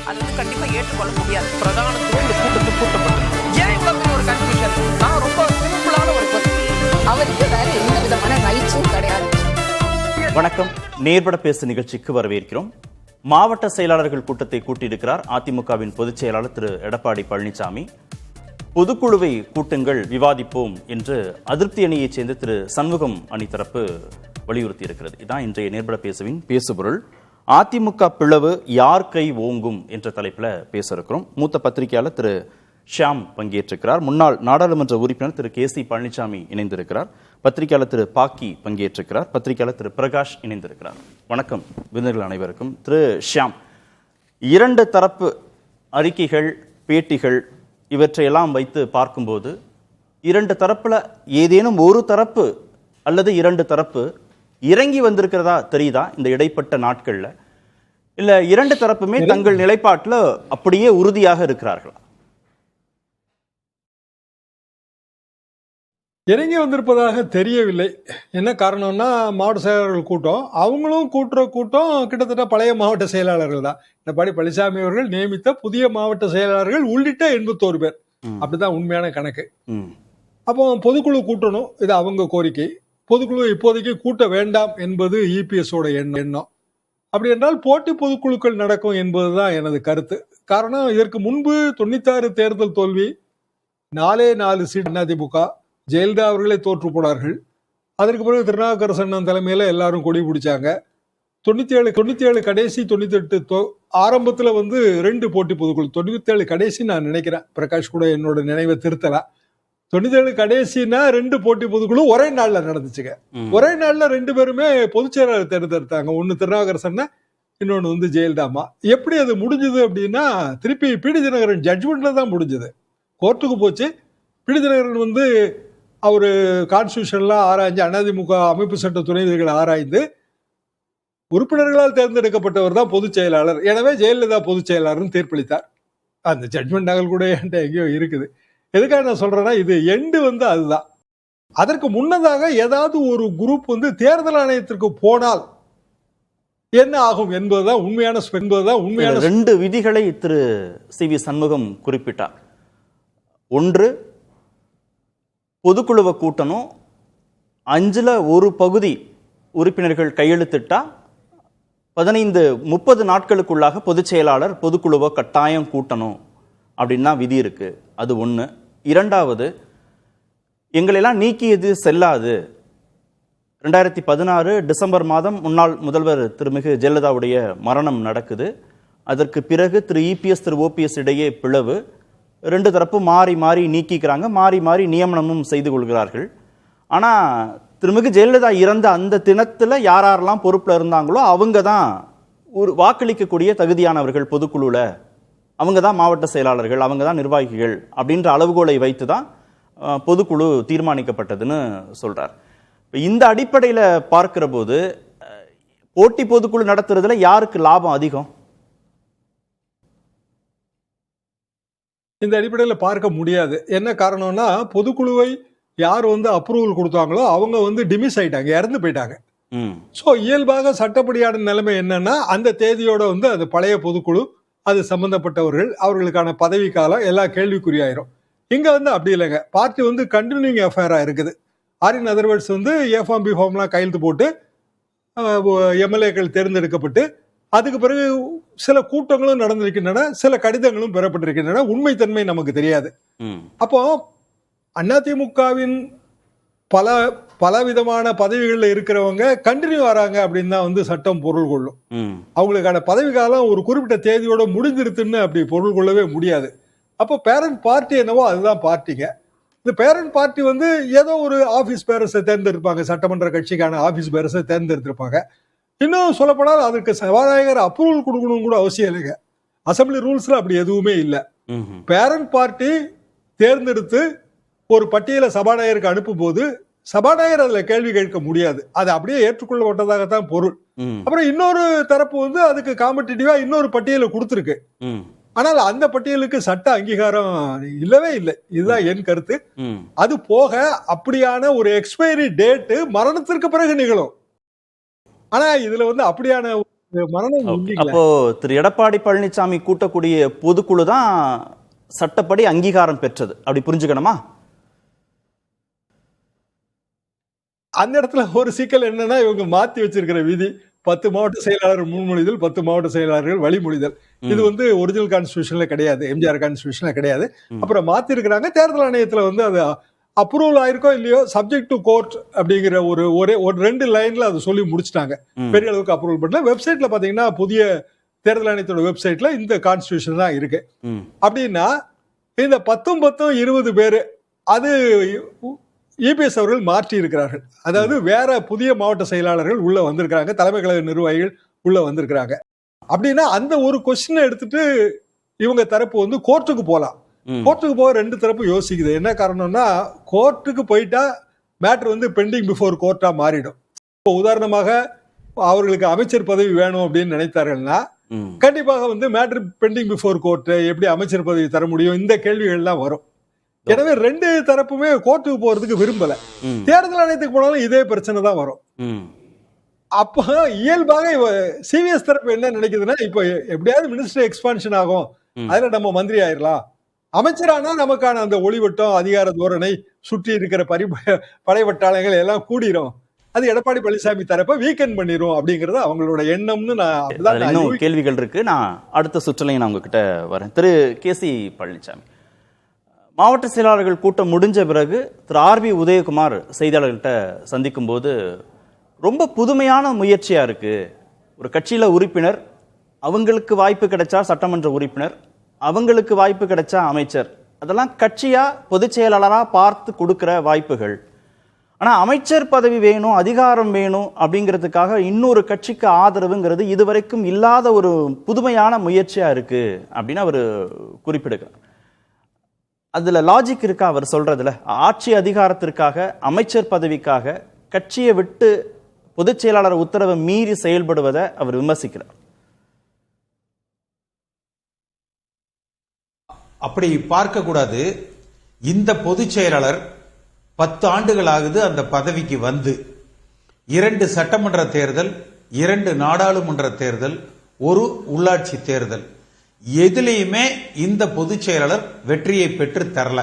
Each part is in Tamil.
அது வந்து கண்டிப்பா ஏற்றுக்கொள்ள முடியாது. பிரதானத்துவம் இந்த கூட்டத்துக்கு கூட்டப்பட்டது. ஏன் இவ்வளவு ஒரு கன்ஃபியூஷன்? நான் ரொம்ப சிம்பிளான ஒரு கொஸ்டின். அவருக்கு வேற எந்த விதமான ரைட்ஸும் கிடையாது. வணக்கம், நேர்பட பேசு நிகழ்ச்சிக்கு வரவேற்கிறோம். மாவட்ட செயலாளர்கள் கூட்டத்தை கூட்டியிருக்கிறார் அதிமுகவின் பொதுச் செயலாளர் திரு எடப்பாடி பழனிசாமி. பொதுக்குழுவை கூட்டுங்கள், விவாதிப்போம் என்று அதிருப்தி அணியைச் சேர்ந்த திரு சண்முகம் அணி தரப்பு வலியுறுத்தி இருக்கிறது. இதான் இன்றைய நேர்பட பேசுவின் பேசுபொருள். அதிமுக பிளவு யார் கை ஓங்கும் என்ற தலைப்பில் பேச இருக்கிறோம். மூத்த பத்திரிகையாளர் திரு ஷியாம் பங்கேற்றிருக்கிறார். முன்னாள் நாடாளுமன்ற உறுப்பினர் திரு கே.சி. பழனிசாமி இணைந்திருக்கிறார். பத்திரிகையாளர் திரு பாக்கி பங்கேற்றிருக்கிறார். பத்திரிகையாளர் திரு பிரகாஷ் இணைந்திருக்கிறார். வணக்கம் விருந்தினர்கள் அனைவருக்கும். திரு ஷியாம், இரண்டு தரப்பு அறிக்கைகள், பேட்டிகள் இவற்றையெல்லாம் வைத்து பார்க்கும்போது இரண்டு தரப்புல ஏதேனும் ஒரு தரப்பு அல்லது இரண்டு தரப்பு இறங்கி வந்திருக்கிறதா தெரியுதா இந்த இடைப்பட்ட நாட்கள்ல? இல்ல இரண்டு தரப்புமே தங்கள் நிலைப்பாட்டுல அப்படியே உறுதியாக இருக்கிறார்களா? இறங்கி வந்திருப்பதாக தெரியவில்லை. என்ன காரணம்னா, மாவட்ட செயலாளர்கள் கூட்டம், அவங்களும் கூட்டுற கூட்டம் கிட்டத்தட்ட பழைய மாவட்ட செயலாளர்கள் தான். எடப்பாடி பழனிசாமி அவர்கள் நியமித்த புதிய மாவட்ட செயலாளர்கள் உள்ளிட்ட 81 பேர். அப்படிதான் உண்மையான கணக்கு. அப்போ பொதுக்குழு கூட்டணும், இது அவங்க கோரிக்கை. பொதுக்குழு இப்போதைக்கு கூட்ட வேண்டாம் என்பது இபிஎஸோட எண்ணம். அப்படி என்றால் போட்டி பொதுக்குழுக்கள் நடக்கும் என்பதுதான் எனது கருத்து. காரணம், இதற்கு முன்பு 96 தேர்தல் தோல்வி, 4 சீட் அதிமுக, ஜெயலலிதா அவர்களே தோற்று போனார்கள். அதற்கு பிறகு திருநாவுக்கரசன் தலைமையில எல்லாரும் கொடி பிடிச்சாங்க. 97 கடைசி, 98 ஆரம்பத்துல 2 போட்டி பொதுக்குழு. 97 கடைசி நான் நினைக்கிறேன், பிரகாஷ் கூட என்னோட நினைவை திருத்தலாம். 97 கடைசினா 2 போட்டி பொதுக்குழு ஒரே நாள்ல நடந்துச்சுங்க. ஒரே நாள்ல 2 பேருமே பொதுச் செயலாளர் தேர்ந்தெடுத்தாங்க. ஒன்னு திருநாவுக்கரசன், இன்னொன்னு ஜெயலலிதாமா. எப்படி அது முடிஞ்சது அப்படின்னா, திருப்பி பிடி தினகரன் ஜட்ஜ்மெண்ட்ல தான் முடிஞ்சது. கோர்ட்டுக்கு போச்சு. பிடி தினகரன் அவரு கான்ஸ்டியூஷன்லாம் ஆராய்ஞ்சு, அதிமுக அமைப்பு சட்ட துணை விதிகளை ஆராய்ந்து உறுப்பினர்களால் தேர்ந்தெடுக்கப்பட்டவர் தான் பொதுச் செயலாளர். எனவே ஜெயலலிதா பொதுச் செயலாளர்னு தீர்ப்பளித்தார். அந்த ஜட்மெண்ட் நகல் கூட என்கிட்ட எங்கேயோ இருக்குது. எதுக்காக நான் சொல்றேன்னா, இது எண்டு அதுதான். அதற்கு முன்னதாக ஏதாவது ஒரு குரூப் தேர்தல் ஆணையத்திற்கு போனால் என்ன ஆகும் என்பதுதான் உண்மையான 2 விதிகளை திரு சி.வி. சண்முகம் குறிப்பிட்டார். ஒன்று, பொதுக்குழுவை கூட்டணும், 5ல் 1 பகுதி உறுப்பினர்கள் கையெழுத்திட்டா 15-30 நாட்களுக்குள்ளாக பொதுச் செயலாளர் பொதுக்குழுவை கட்டாயம் கூட்டணும் அப்படின்னா விதி இருக்கு. அது ஒன்று. இரண்டாவது, எங்களெல்லாம் நீக்கியது செல்லாது. 2016 டிசம்பர் மாதம் முன்னாள் முதல்வர் திருமிகு ஜெயலலிதாவுடைய மரணம் நடக்குது. அதற்கு பிறகு திரு இபிஎஸ் திரு ஓபிஎஸ் இடையே பிளவு. 2 தரப்பு மாறி மாறி நீக்கிக்கிறாங்க, மாறி மாறி நியமனமும் செய்து கொள்கிறார்கள். ஆனால் திருமிகு ஜெயலலிதா இறந்த அந்த தினத்தில் யாரெல்லாம் பொறுப்பில் இருந்தாங்களோ அவங்க தான் ஒரு வாக்களிக்கக்கூடிய தகுதியானவர்கள் பொதுக்குழுவில். அவங்க தான் மாவட்ட செயலாளர்கள், அவங்க தான் நிர்வாகிகள் அப்படின்ற அளவுகோலை வைத்து தான் பொதுக்குழு தீர்மானிக்கப்பட்டதுன்னு சொல்கிறார். இந்த அடிப்படையில் பார்க்கிற போது போட்டி பொதுக்குழு நடத்துறதுல யாருக்கு லாபம் அதிகம்? இந்த அடிப்படையில் பார்க்க முடியாது. என்ன காரணம்னா, பொதுக்குழுவை யார் அப்ரூவல் கொடுத்தாங்களோ அவங்க டிமிஸ் ஆயிட்டாங்க, இறந்து போயிட்டாங்க. ஸோ இயல்பாக சட்டப்படியான நிலைமை என்னன்னா, அந்த தேதியோட அது பழைய பொதுக்குழு, அது சம்பந்தப்பட்டவர்கள், அவர்களுக்கான பதவி காலம் எல்லாம் கேள்விக்குறியாயிரும். இங்க அப்படி இல்லைங்க. பார்ட்டி கண்டினியூங் எஃப்ஐஆரா இருக்குது. ஆரின் அதர்வேர்ட்ஸ் ஏஃபார்ம் பிஃபார்ம்லாம் கையெழுத்து போட்டு எம்எல்ஏக்கள் தேர்ந்தெடுக்கப்பட்டு அதுக்கு பிறகு சில கூட்டங்களும் நடந்திருக்கின்றன, சில கடிதங்களும் பெறப்பட்டிருக்கின்றன. உண்மைத்தன்மை நமக்கு தெரியாது. அப்போ அதிமுகவின் பல விதமான பதவிகளில் இருக்கிறவங்க கண்டினியூ வராங்க அப்படின்னு தான் சட்டம் பொருள் கொள்ளும். அவங்களுக்கான பதவி காலம் ஒரு குறிப்பிட்ட தேதியோட முடிஞ்சிருத்துன்னு அப்படி பொருள் கொள்ளவே முடியாது. அப்போ பேரண்ட் பார்ட்டி என்னவோ அதுதான் பார்ட்டிங்க. இந்த பேரண்ட் பார்ட்டி ஏதோ ஒரு ஆபீஸ் பேரஸை தேர்ந்தெடுப்பாங்க, சட்டமன்ற கட்சிக்கான ஆபீஸ் பேரஸை தேர்ந்தெடுத்திருப்பாங்க. இன்னும் சொல்லப்போனால் அதற்கு சபாநாயகர் அப்ரூவல் கொடுக்கணும் கூட அவசியம் இல்லைங்க. அசம்பிளி ரூல்ஸ்ல அப்படி எதுவுமே இல்லை. பேரண்ட் பார்ட்டி தேர்ந்தெடுத்து ஒரு பட்டியலை சபாநாயகருக்கு அனுப்பும் போது சபாநாயகர் அதுல கேள்வி கேட்க முடியாது. அது அப்படியே ஏற்றுக்கொள்ளப்பட்டதாகத்தான் பொருள். அப்புறம் இன்னொரு தரப்பு அதுக்கு காம்படிட்டிவா இன்னொரு பட்டியலை கொடுத்திருக்கு. ஆனால் அந்த பட்டியலுக்கு சட்ட அங்கீகாரம் இல்லவே இல்லை. இதுதான் என் கருத்து. அது போக அப்படியான ஒரு எக்ஸ்பைரி டேட் மரணத்திற்கு பிறகு நிகழும். ஆனா இதுல அப்படியான மரணம் இல்லைங்களா? அப்போ திரு எடப்பாடி பழனிசாமி கூட்டக்கூடிய பொதுக்குழு தான் சட்டப்படி அங்கீகாரம் பெற்றது, அப்படி புரிஞ்சுக்கணுமா? அந்த இடத்துல ஒரு சிக்கல் என்னன்னா, இவங்க மாத்தி வச்சிருக்கிற விதி 10 மாவட்ட செயலாளர் முன்மொழிதல், 10 மாவட்ட செயலாளர்கள் வழிமொழிதல். இது ஒரிஜினல் கான்ஸ்டிடியூஷன்ல கிடையாது, எம்ஜிஆர் கான்ஸ்டிடியூஷன்ல கிடையாது. அப்புறம் மாத்தி இருக்கிறாங்க. தேர்தல் ஆணையத்துல அது அப்ரூவல் ஆயிருக்கோ இல்லையோ, சப்ஜெக்ட் டு கோர்ட் அப்படிங்கிற ஒரு 2 லைன்ல அதை சொல்லி முடிச்சிட்டாங்க. பெரிய அளவுக்கு அப்ரூவல் பண்ணல. வெப்சைட்ல பாத்தீங்கன்னா, புதிய தேர்தல் ஆணையத்தோட வெப்சைட்ல இந்த கான்ஸ்டிடியூஷன் தான் இருக்கு. அப்படின்னா இந்த 10-20 பேரு அது இபிஎஸ் அவர்கள் மாற்றி இருக்கிறார்கள். அதாவது வேற புதிய மாவட்ட செயலாளர்கள் உள்ள வந்திருக்காங்க, தலைமை கழக நிர்வாகிகள் உள்ள வந்திருக்காங்க. அப்படின்னா அந்த ஒரு கொஸ்டினை எடுத்துட்டு இவங்க தரப்பு கோர்ட்டுக்கு போலாம். கோர்ட்டுக்கு போக 2 தரப்பு யோசிக்குது. என்ன காரணம்னா, கோர்ட்டுக்கு போயிட்டா மேட்டர் பெண்டிங் பிஃபோர் கோர்ட்டா மாறிடும். இப்போ உதாரணமாக அவர்களுக்கு அமைச்சர் பதவி வேணும் அப்படின்னு நினைத்தார்கள்னா, கண்டிப்பாக மேட்டர் பெண்டிங் பிஃபோர் கோர்ட், எப்படி அமைச்சர் பதவி தர முடியும், இந்த கேள்விகள்லாம் வரும். எனவே 2 தரப்புமே கோர்ட்டுக்கு போறதுக்கு விரும்பல. தேர்தல் ஆணையத்துக்கு போனாலும் இதே பிரச்சனை தான் வரும். அப்ப இயல்பாக சிவிஎஸ் தரப்பு என்ன நினைக்குதுன்னா, இப்ப எப்படியாவது மினிஸ்டர் எக்ஸ்பான்ஷன் ஆகும், அதுல நம்ம மந்திரி ஆயிரலாம், அமைச்சரானா நமக்கான அந்த ஒளிவட்டம், அதிகார தோரணை, சுற்றி இருக்கிற படைவட்டாளங்கள் எல்லாம் கூடிரும், அது எடப்பாடி பழனிசாமி தரப்ப வீக்கெண்ட் பண்ணிரும் அப்படிங்கறது அவங்களோட எண்ணம்னு இன்னும் கேள்விகள் இருக்கு. நான் அடுத்த சுற்றுலையும் நான் உங்ககிட்ட வரேன். திரு கேசி பழனிசாமி, மாவட்ட செயலாளர்கள் கூட்டம் முடிஞ்ச பிறகு திரு ஆர்பி உதயகுமார் செய்தியாளர்கள்ட்ட சந்திக்கும் போது ரொம்ப புதுமையான முயற்சியா இருக்கு. ஒரு கட்சியில உறுப்பினர், அவங்களுக்கு வாய்ப்பு கிடைச்சா சட்டமன்ற உறுப்பினர், அவங்களுக்கு வாய்ப்பு கிடைச்சா அமைச்சர், அதெல்லாம் கட்சியா பொதுச் செயலாளரா பார்த்து கொடுக்கிற வாய்ப்புகள். ஆனா அமைச்சர் பதவி வேணும், அதிகாரம் வேணும் அப்படிங்கிறதுக்காக இன்னொரு கட்சிக்கு ஆதரவுங்கிறது இதுவரைக்கும் இல்லாத ஒரு புதுமையான முயற்சியா இருக்கு அப்படின்னு அவர் குறிப்பிடுகிறார். அதுல லாஜிக் இருக்கா அவர் சொல்றதுல? ஆட்சி அதிகாரத்திற்காக, அமைச்சர் பதவிக்காக கட்சியை விட்டு பொதுச் செயலாளர் உத்தரவை மீறி செயல்படுவதை அவர் விமர்சிக்கிறார். அப்படி பார்க்க கூடாது. இந்த பொதுச் செயலாளர் 10 ஆண்டுகள் ஆகுது அந்த பதவிக்கு வந்து. 2 சட்டமன்ற தேர்தல், 2 நாடாளுமன்ற தேர்தல், 1 உள்ளாட்சி தேர்தல், எதிலையுமே இந்த பொதுச் செயலாளர் வெற்றியை பெற்று தரல.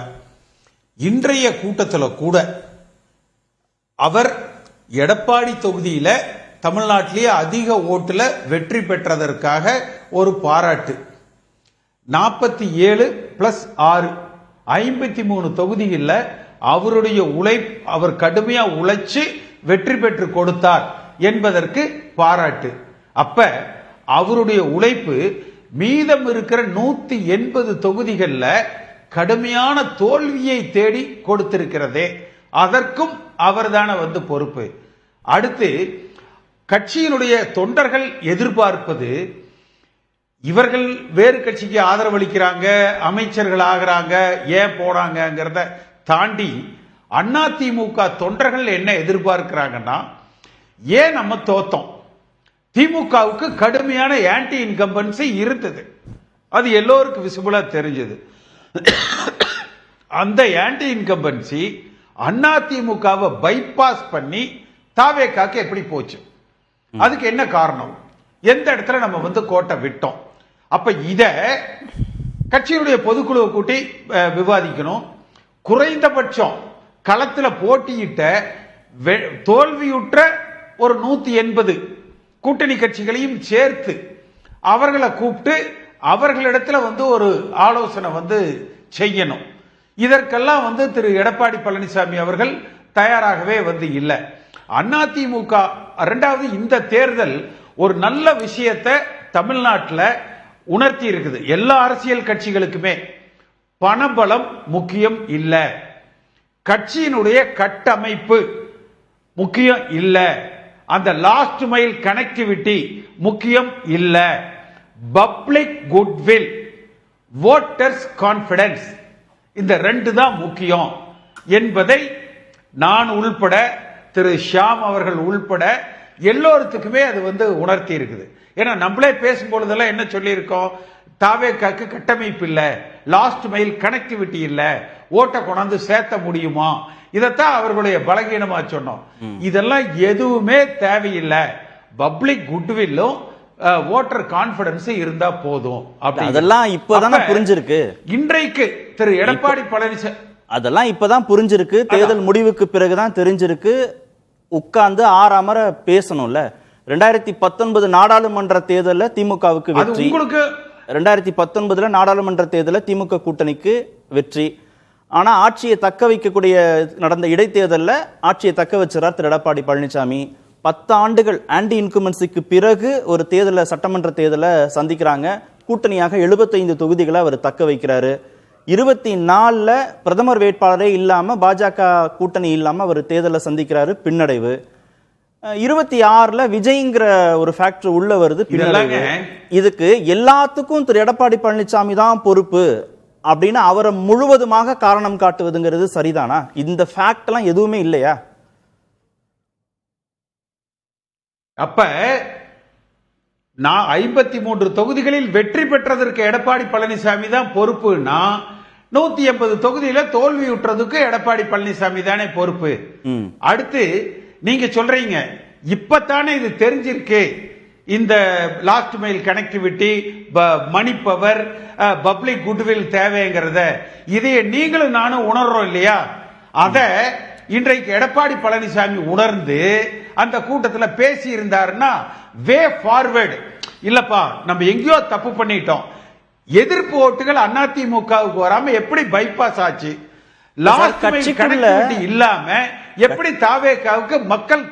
இன்றைய கூட்டத்தில் கூட அவர் எடப்பாடி தொகுதியில தமிழ்நாட்டிலேயே அதிக ஓட்டுல வெற்றி பெற்றதற்காக ஒரு பாராட்டு. 47 + 6 53 தொகுதிகளில் அவருடைய அவர் கடுமையா உழைச்சு வெற்றி பெற்று கொடுத்தார் என்பதற்கு பாராட்டு. அப்ப அவருடைய உழைப்பு மீதம் இருக்கிற 180 தொகுதிகளில் கடுமையான தோல்வியை தேடி கொடுத்திருக்கிறதே, அதற்கும் அவர்தான பொறுப்பு. அடுத்து கட்சியினுடைய தொண்டர்கள் எதிர்பார்ப்பது, இவர்கள் வேறு கட்சிக்கு ஆதரவளிக்கிறாங்க, அமைச்சர்கள் ஆகிறாங்க, ஏன் போறாங்கிறத தாண்டி அதிமுக தொண்டர்கள் என்ன எதிர்பார்க்கிறாங்கன்னா, ஏன் நம்ம தோத்தோம்? திமுகவுக்கு கடுமையான ஆன்டி இன்கம்பன்சி இருந்தது, அது எல்லோருக்கும் விசிபிளா தெரிஞ்சது. அந்த ஆன்டி இன்கம்பன்சி அதிமுகவை பைபாஸ் பண்ணி தாவேக்காக்கு எப்படி போச்சு? அதுக்கு என்ன காரணம்? எந்த இடத்துல நம்ம கோட்டை விட்டோம்? அப்ப இத கட்சியினுடைய பொதுக்குழுவை கூட்டி விவாதிக்கணும். குறைந்தபட்சம் களத்துல போட்டியிட்ட தோல்வியுற்ற ஒரு 180 கூட்டணி கட்சிகளையும் சேர்த்து அவர்களை கூப்பிட்டு அவர்களிடத்துல ஒரு ஆலோசனை செய்யணும். இதற்கெல்லாம் திரு எடப்பாடி பழனிசாமி அவர்கள் தயாராகவே இல்ல. அதிமுக இரண்டாவது இந்த தேர்தல் ஒரு நல்ல விஷயத்தை தமிழ்நாட்டில் உணர்த்தி இருக்குது. எல்லா அரசியல் கட்சிகளுக்குமே பணபலம் முக்கியம் இல்ல, கட்சியினுடைய கட்டமைப்பு முக்கியம் இல்ல, அந்த லாஸ்ட் மைல் கனெக்டிவிட்டி முக்கியம் இல்ல, பப்ளிக் குட்வில், வோட்டர்ஸ் கான்பிடன்ஸ், இந்த 2 தான் முக்கியம் என்பதை நான் உள்பட திரு ஷியாம் அவர்கள் உள்பட எல்லோருக்குமே அது உணர்த்தி இருக்குது. ஏன்னா நம்மளே பேசும்பொழுதெல்லாம் என்ன சொல்லி இருக்கோம்? தாவேக்காக்கு கட்டமைப்பு இல்ல, லாஸ்ட் மைல் கனெக்டிவிட்டி இல்ல, ஓட்ட கொண்டாந்து சேர்த்த முடியுமா? இதத்தான் அவர்களுடைய பலகீனமா சொன்னோம். இதெல்லாம் எதுவுமே தேவையில்லை. பப்ளிக் குட்வில்லும் ஓட்டர் கான்பிடன்ஸ் இருந்தா போதும். அதெல்லாம் இப்பதானே புரிஞ்சிருக்கு. இன்றைக்கு திரு எடப்பாடி பழனிசாமி அதெல்லாம் இப்பதான் புரிஞ்சிருக்கு. தேர்தல் முடிவுக்கு பிறகுதான் தெரிஞ்சிருக்கு. உட்கார்ந்து ஆறாமற பேசணும்ல. 2019 நாடாளுமன்ற தேர்தலில் திமுகவுக்கு வெற்றி. 2019 நாடாளுமன்ற தேர்தலில் திமுக கூட்டணிக்கு வெற்றி. ஆனா ஆட்சியை தக்க வைக்கக்கூடிய நடந்த இடைத்தேர்தலில் ஆட்சியை தக்க வச்சார் திரு எடப்பாடி பழனிசாமி. 10 ஆண்டுகள் ஆன்டி இன்குமென்சிக்கு பிறகு ஒரு தேர்தலை, சட்டமன்ற தேர்தலை சந்திக்கிறாங்க. கூட்டணியாக 75 தொகுதிகளை அவர் தக்க வைக்கிறாரு. 24ல் பிரதமர் வேட்பாளரே இல்லாம, பாஜக கூட்டணி இல்லாம அவர் தேர்தலை சந்திக்கிறாரு. பின்னடைவு. 26ல் விஜய்ங்கிற ஒரு ஃபேக்டர் உள்ள வருது. பின்னடைவு. இதுக்கு எல்லாத்துக்கும் திரு எடப்பாடி பழனிசாமி தான் பொறுப்பு அப்படின்னு அவரை முழுவதுமாக காரணம் காட்டுவதுங்கிறது சரிதானா? இந்த ஃபேக்ட் எல்லாம் எதுவுமே இல்லையா? அப்ப நான் 53 தொகுதிகளில் வெற்றி பெற்றதற்கு எடப்பாடி பழனிசாமி தான் பொறுப்புன்னா, 180 தொகுதியில தோல்வியுற்றதுக்கு எடப்பாடி பழனிசாமி தானே பொறுப்பு. அடுத்து நீங்க சொல்றீங்க இப்பத்தானே இது தெரிஞ்சிருக்கு, இந்த last mile connectivity, money power, public goodwill தேவைங்கிறத. இதைய நீங்களும் நானும் உணர்றோம் இல்லையா? அத இன்றைக்கு எடப்பாடி பழனிசாமி உணர்ந்து அந்த கூட்டத்தில் பேசி இருந்தாருன்னா வே ஃபார்வர்டு. இல்லப்பா நம்ம எங்கேயோ தப்பு பண்ணிட்டோம். எதிர்ப்பு ஓட்டுகள் அதிமுகவுக்கு வராம எப்படி பைபாஸ் ஆச்சு? லாஸ்ட் மைல் கனெக்டிவிட்டி இல்லாம எப்படி தாவேகாவுக்கு மக்கள்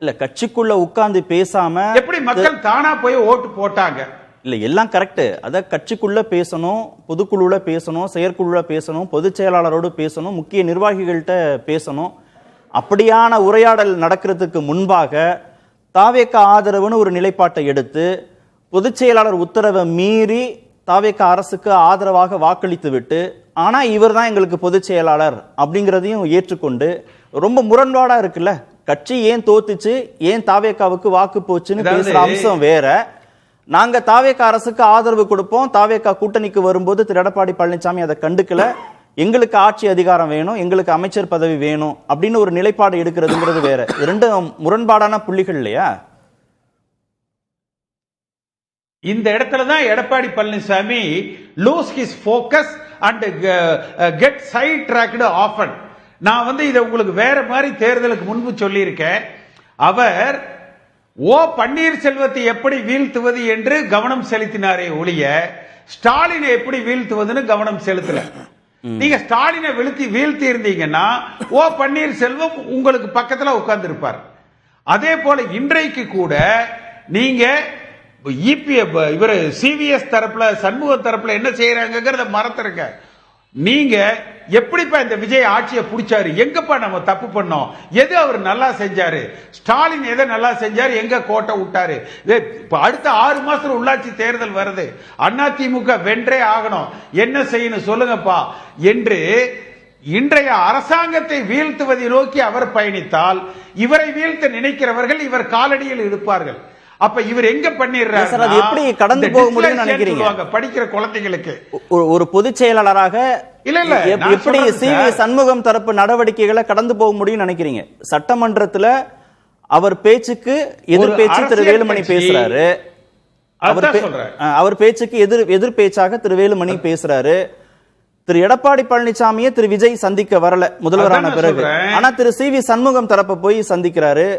இல்ல கட்சிக்குள்ள உட்கார்ந்து பேசாம எப்படி மக்கள் தானா போய் ஓட்டு போட்டாங்க? இல்ல எல்லாம் கரெக்ட். அத கட்சிக்குள்ள பேசணும், பொதுக்குழுல பேசணும், செயற்குழுல பேசணும், பொதுச் செயலாளரோடு பேசணும், முக்கிய நிர்வாகிகள்கிட்ட பேசணும். அப்படியான உரையாடல் நடக்கிறதுக்கு முன்பாக தாவேக ஆதரவுன்னு ஒரு நிலைப்பாட்டை எடுத்து பொதுச் செயலாளர் உத்தரவை மீறி தாவேக அரசுக்கு ஆதரவாக வாக்களித்து விட்டு, ஆனா இவர் தான் எங்களுக்கு பொதுச் செயலாளர் அப்படிங்கிறதையும் ஏற்றுக்கொண்டு, ரொம்ப முரண்பாடா இருக்குல்ல. கட்சி ஏன் தோத்துச்சு, ஏன் தாவேகாவுக்கு வாக்கு போச்சுன்னு பேசுற அம்சம் வேற. நாங்க தாவேக அரசுக்கு ஆதரவு கொடுப்போம், தாவேக கூட்டணிக்கு வரும்போது திரு எடப்பாடி பழனிசாமி அதை கண்டுக்கல, எங்களுக்கு ஆட்சி அதிகாரம் வேணும், எங்களுக்கு அமைச்சர் பதவி வேணும் அப்படின்னு ஒரு நிலைப்பாடு எடுக்கிறதுங்கிறது வேற. ரெண்டு முரண்பாடான புள்ளிகள் இல்லையா? இந்த இடத்துல தான் Edappadi Palaniswami lose his focus and get sidetracked often. நான் இதை உங்களுக்கு வேற மாதிரி தேர்தலுக்கு முன்பு சொல்லியிருக்கேன். அவர் ஓ பன்னீர்செல்வத்தை எப்படி வீழ்த்துவது என்று கவனம் செலுத்தினாரே ஒழிய ஸ்டாலினை எப்படி வீழ்த்துவதுன்னு கவனம் செலுத்தல. நீங்க ஸ்டாலினை வீழ்த்தி இருந்தீங்கன்னா ஓ பன்னீர்செல்வம் உங்களுக்கு பக்கத்துல உட்கார்ந்து இருப்பார். அதே போல இன்றைக்கு கூட நீங்க இவர் சிவிஎஸ் தரப்புல, சண்முக தரப்புல என்ன செய்யறாங்கிறத மறந்துருங்க. நீங்க எப்படிப்பா இந்த விஜய் ஆட்சியை பிடிச்சாரு, எங்கப்பா நம்ம தப்பு பண்ணோம், எது அவர் நல்லா செஞ்சாரு, ஸ்டாலின் எதை நல்லா செஞ்சாரு, எங்க கோட்டை விட்டாரு. அடுத்த 6 மாசத்துல உள்ளாட்சி தேர்தல் வருது, அதிமுக வென்றே ஆகணும், என்ன செய்யணும் சொல்லுங்கப்பா என்று இன்றைய அரசாங்கத்தை வீழ்த்துவதை நோக்கி அவர் பயணித்தால் இவரை வீழ்த்த நினைக்கிறவர்கள் இவர் காலடியில் இருப்பார்கள். அப்ப இவர் எங்க பண்ணிடுறாரு, எப்படி கடந்து போக முடியும்னு நினைக்கிறீங்க? படிக்கிற குழந்தைகளுக்கு ஒரு பொதுச் செயலாளராக எப்படி சிவி சண்முகம் தரப்பு நடவடிக்கைகளை கடந்து போக முடியும் நினைக்கிறீங்க? சட்டமன்றத்துல அவர் பேச்சுக்கு எதிர் பேச்சு திரு வேலுமணி பேசுறாரு, அவர் பேச்சுக்கு எதிர் பேச்சாக திரு வேலுமணி பேசுறாரு. திரு எடப்பாடி பழனிசாமியை திரு விஜய் சந்திக்க வரல முதல்வரான பிறகு, ஆனா திரு சிவி சண்முகம் தரப்ப போய் சந்திக்கிறாரு.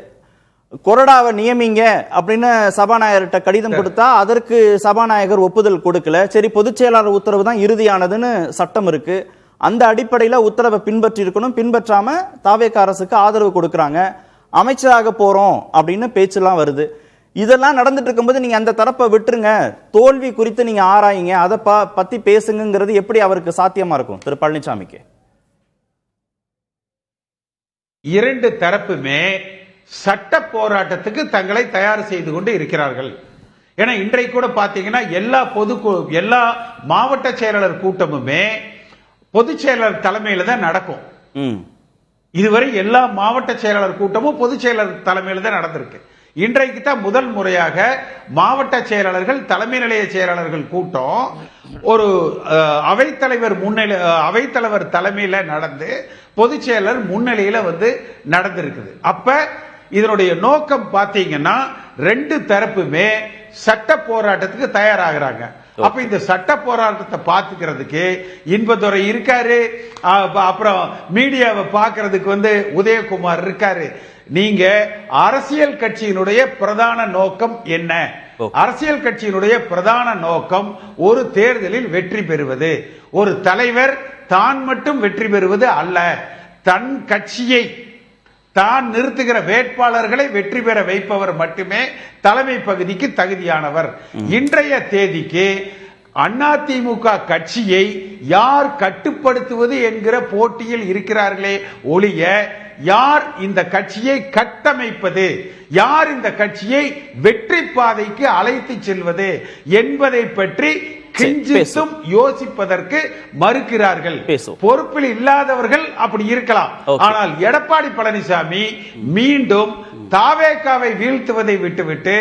கொறடாவை நியமிங்க அப்படின்னு சபாநாயகர்கிட்ட கடிதம் கொடுத்தா அதற்கு சபாநாயகர் ஒப்புதல் கொடுக்கல. சரி, பொதுச் செயலாளர் உத்தரவு தான் இறுதியானதுன்னு சட்டம் இருக்கு, அந்த அடிப்படையில உத்தரவை பின்பற்றி இருக்கணும், பின்பற்றாம தாவேக அரசுக்கு ஆதரவு கொடுக்கறாங்க, அமைச்சராக போறோம் அப்படின்னு பேச்செல்லாம் வருது. இதெல்லாம் நடந்துட்டு இருக்கும்போது நீங்க அந்த தரப்பை விட்டுருங்க, தோல்வி குறித்து நீங்க ஆராயுங்க, அதை பத்தி பேசுங்கிறது எப்படி அவருக்கு சாத்தியமா இருக்கும் திரு பழனிசாமிக்கு? இரண்டு தரப்புமே சட்ட போராட்டத்துக்கு தங்களை தயார் செய்து கொண்டு இருக்கிறார்கள். ஏன்னா இன்றைக்கு கூட பாத்தீங்கன்னா எல்லா மாவட்ட செயலாளர் கூட்டமுமே பொதுச் செயலாளர் தலைமையில தான் நடக்கும். இதுவரை எல்லா மாவட்ட செயலாளர் கூட்டமும் பொதுச் செயலாளர் தலைமையில தான் நடந்திருக்கு. இன்றைக்கு தான் முதல் முறையாக மாவட்ட செயலாளர்கள், தலைமை நிலைய செயலாளர்கள் கூட்டம் ஒரு அவைத்தலைவர் தலைமையில நடந்து பொதுச் செயலர் முன்னிலையில நடந்திருக்குது. அப்ப இதனுடைய நோக்கம் பாத்தீங்கன்னா ரெண்டு தரப்புமே சட்ட போராட்டத்துக்கு தயாராகிறாங்க. அப்ப இந்த சட்ட போராட்டத்தை பாத்துக்கிறதுக்கு இன்பதுரை இருக்காரு, அப்புறம் மீடியாவை பாக்குறதுக்கு உதயகுமார் இருக்காரு. நீங்க அரசியல் கட்சியினுடைய பிரதான நோக்கம் என்ன? அரசியல் கட்சியினுடைய பிரதான நோக்கம் ஒரு தேர்தலில் வெற்றி பெறுவது. ஒரு தலைவர் தான் மட்டும் வெற்றி பெறுவது அல்ல, தன் கட்சியை தான் நிறுத்துகிற வேட்பாளர்களை வெற்றி பெற வைப்பவர் மட்டுமே தலைமை பகுதிக்கு தகுதியானவர். இன்றைய தேதிக்கு அதிமுக கட்சியை யார் கட்டுப்படுத்துவது என்கிற போட்டியில் இருக்கிறார்களே ஒழிய யார் இந்த கட்சியை கட்டமைப்பது, யார் இந்த கட்சியை வெற்றி பாதைக்கு அழைத்து செல்வது என்பதை பற்றி கிஞ்சித்தும் யோசிப்பதற்கு மறுக்கிறார்கள். பொறுப்பில் இல்லாதவர்கள் அப்படி இருக்கலாம். ஆனால் எடப்பாடி பழனிசாமி மீண்டும் தாவேகாவை வீழ்த்துவதை விட்டுவிட்டு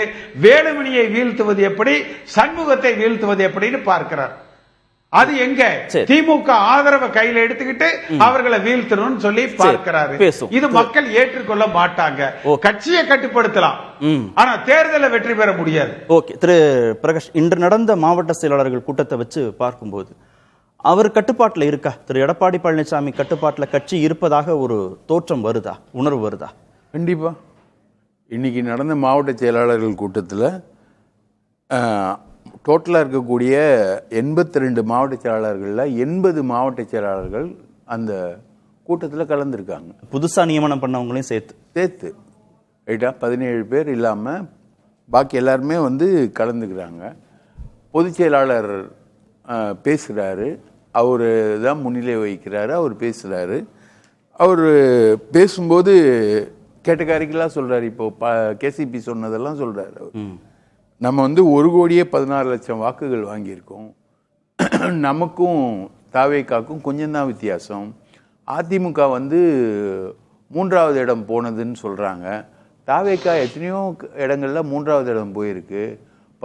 வேலுமணியை வீழ்த்துவது எப்படி, சண்முகத்தை வீழ்த்துவது எப்படின்னு பார்க்கிறார். அது எங்க திமுக ஆதரவை கையில எடுத்துக்கிட்டு அவர்களை வீழ்த்தணும்னு சொல்லி பார்க்கிறாரு. இது மக்கள் ஏற்றுக்கொள்ள மாட்டாங்க. கட்சியை கட்டுப்படுத்தலாம், ஆனா தேர்தலை வெற்றி பெற முடியாது. ஓகே திரு பிரகாஷ், இன்று நடந்த மாவட்ட செயலாளர்கள் கூட்டத்தை வச்சு பார்க்கும்போது அவர் கட்டுப்பாட்டில் இருக்கா? திரு எடப்பாடி பழனிசாமி கட்டுப்பாட்டில் கட்சி இருப்பதாக ஒரு தோற்றம் வருதா, உணர்வு வருதா? கண்டிப்பா. இன்னைக்கு நடந்த மாவட்ட செயலாளர்கள் கூட்டத்தில் டோட்டலாக இருக்கக்கூடிய 82 மாவட்ட செயலாளர்களில் 80 மாவட்ட செயலாளர்கள் அந்த கூட்டத்தில் கலந்துருக்காங்க. புதுசாக நியமனம் பண்ணவங்களையும் சேர்த்து ரைட்டா 17 பேர் இல்லாமல் பாக்கி எல்லாருமே கலந்துக்கிறாங்க. பொதுச் செயலாளர் பேசுகிறாரு, அவர் தான் முன்னிலை வகிக்கிறாரு, அவர் பேசுகிறாரு. அவர் பேசும்போது கேட்டகாரிக்கெல்லாம் சொல்கிறார். இப்போ கேசிபி சொன்னதெல்லாம் சொல்கிறார். நம்ம 1,16,00,000 வாக்குகள் வாங்கியிருக்கோம், நமக்கும் தாவேக்காக்கும் கொஞ்சம் தான் வித்தியாசம். அதிமுக 3வது இடம் போனதுன்னு சொல்கிறாங்க. தாவேக்கா எத்தனையோ இடங்களில் 3வது இடம் போயிருக்கு.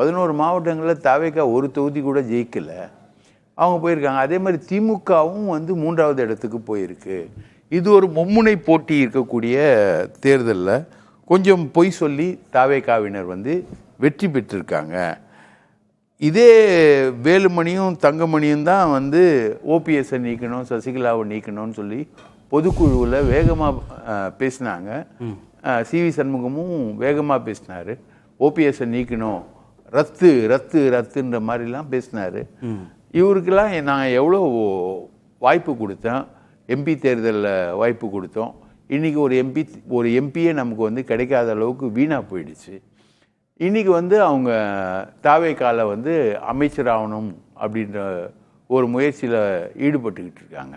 11 மாவட்டங்களில் தாவேக்கா ஒரு தொகுதி கூட ஜெயிக்கலை, அவங்க போயிருக்காங்க. அதே மாதிரி திமுகவும் 3வது இடத்துக்கு போயிருக்கு. இது ஒரு மும்முனை போட்டி இருக்கக்கூடிய தேர்தலில் கொஞ்சம் பொய் சொல்லி தாவேக்காவினர் வெற்றி பெற்றிருக்காங்க. இதே வேலுமணியும் தங்கமணியும் தான் ஓபிஎஸ்ஸை நீக்கணும், சசிகலாவை நீக்கணும்னு சொல்லி பொதுக்குழுவில் வேகமாக பேசினாங்க. சிவி சண்முகமும் வேகமாக பேசினார். ஓபிஎஸ்ஸை நீக்கணும், ரத்து ரத்து ரத்துன்ற மாதிரிலாம் பேசினார். இவருக்கெல்லாம் நான் எவ்வளோ வாய்ப்பு கொடுத்தேன், எம்பி தேர்தலில் வாய்ப்பு கொடுத்தோம். இன்றைக்கி ஒரு எம்பியே நமக்கு கிடைக்காத அளவுக்கு வீணாக போயிடுச்சு. இன்றைக்கி அவங்க தாவேக்கால அமைச்சர் ஆகணும் அப்படின்ற ஒரு முயற்சியில் ஈடுபட்டுக்கிட்டு இருக்காங்க.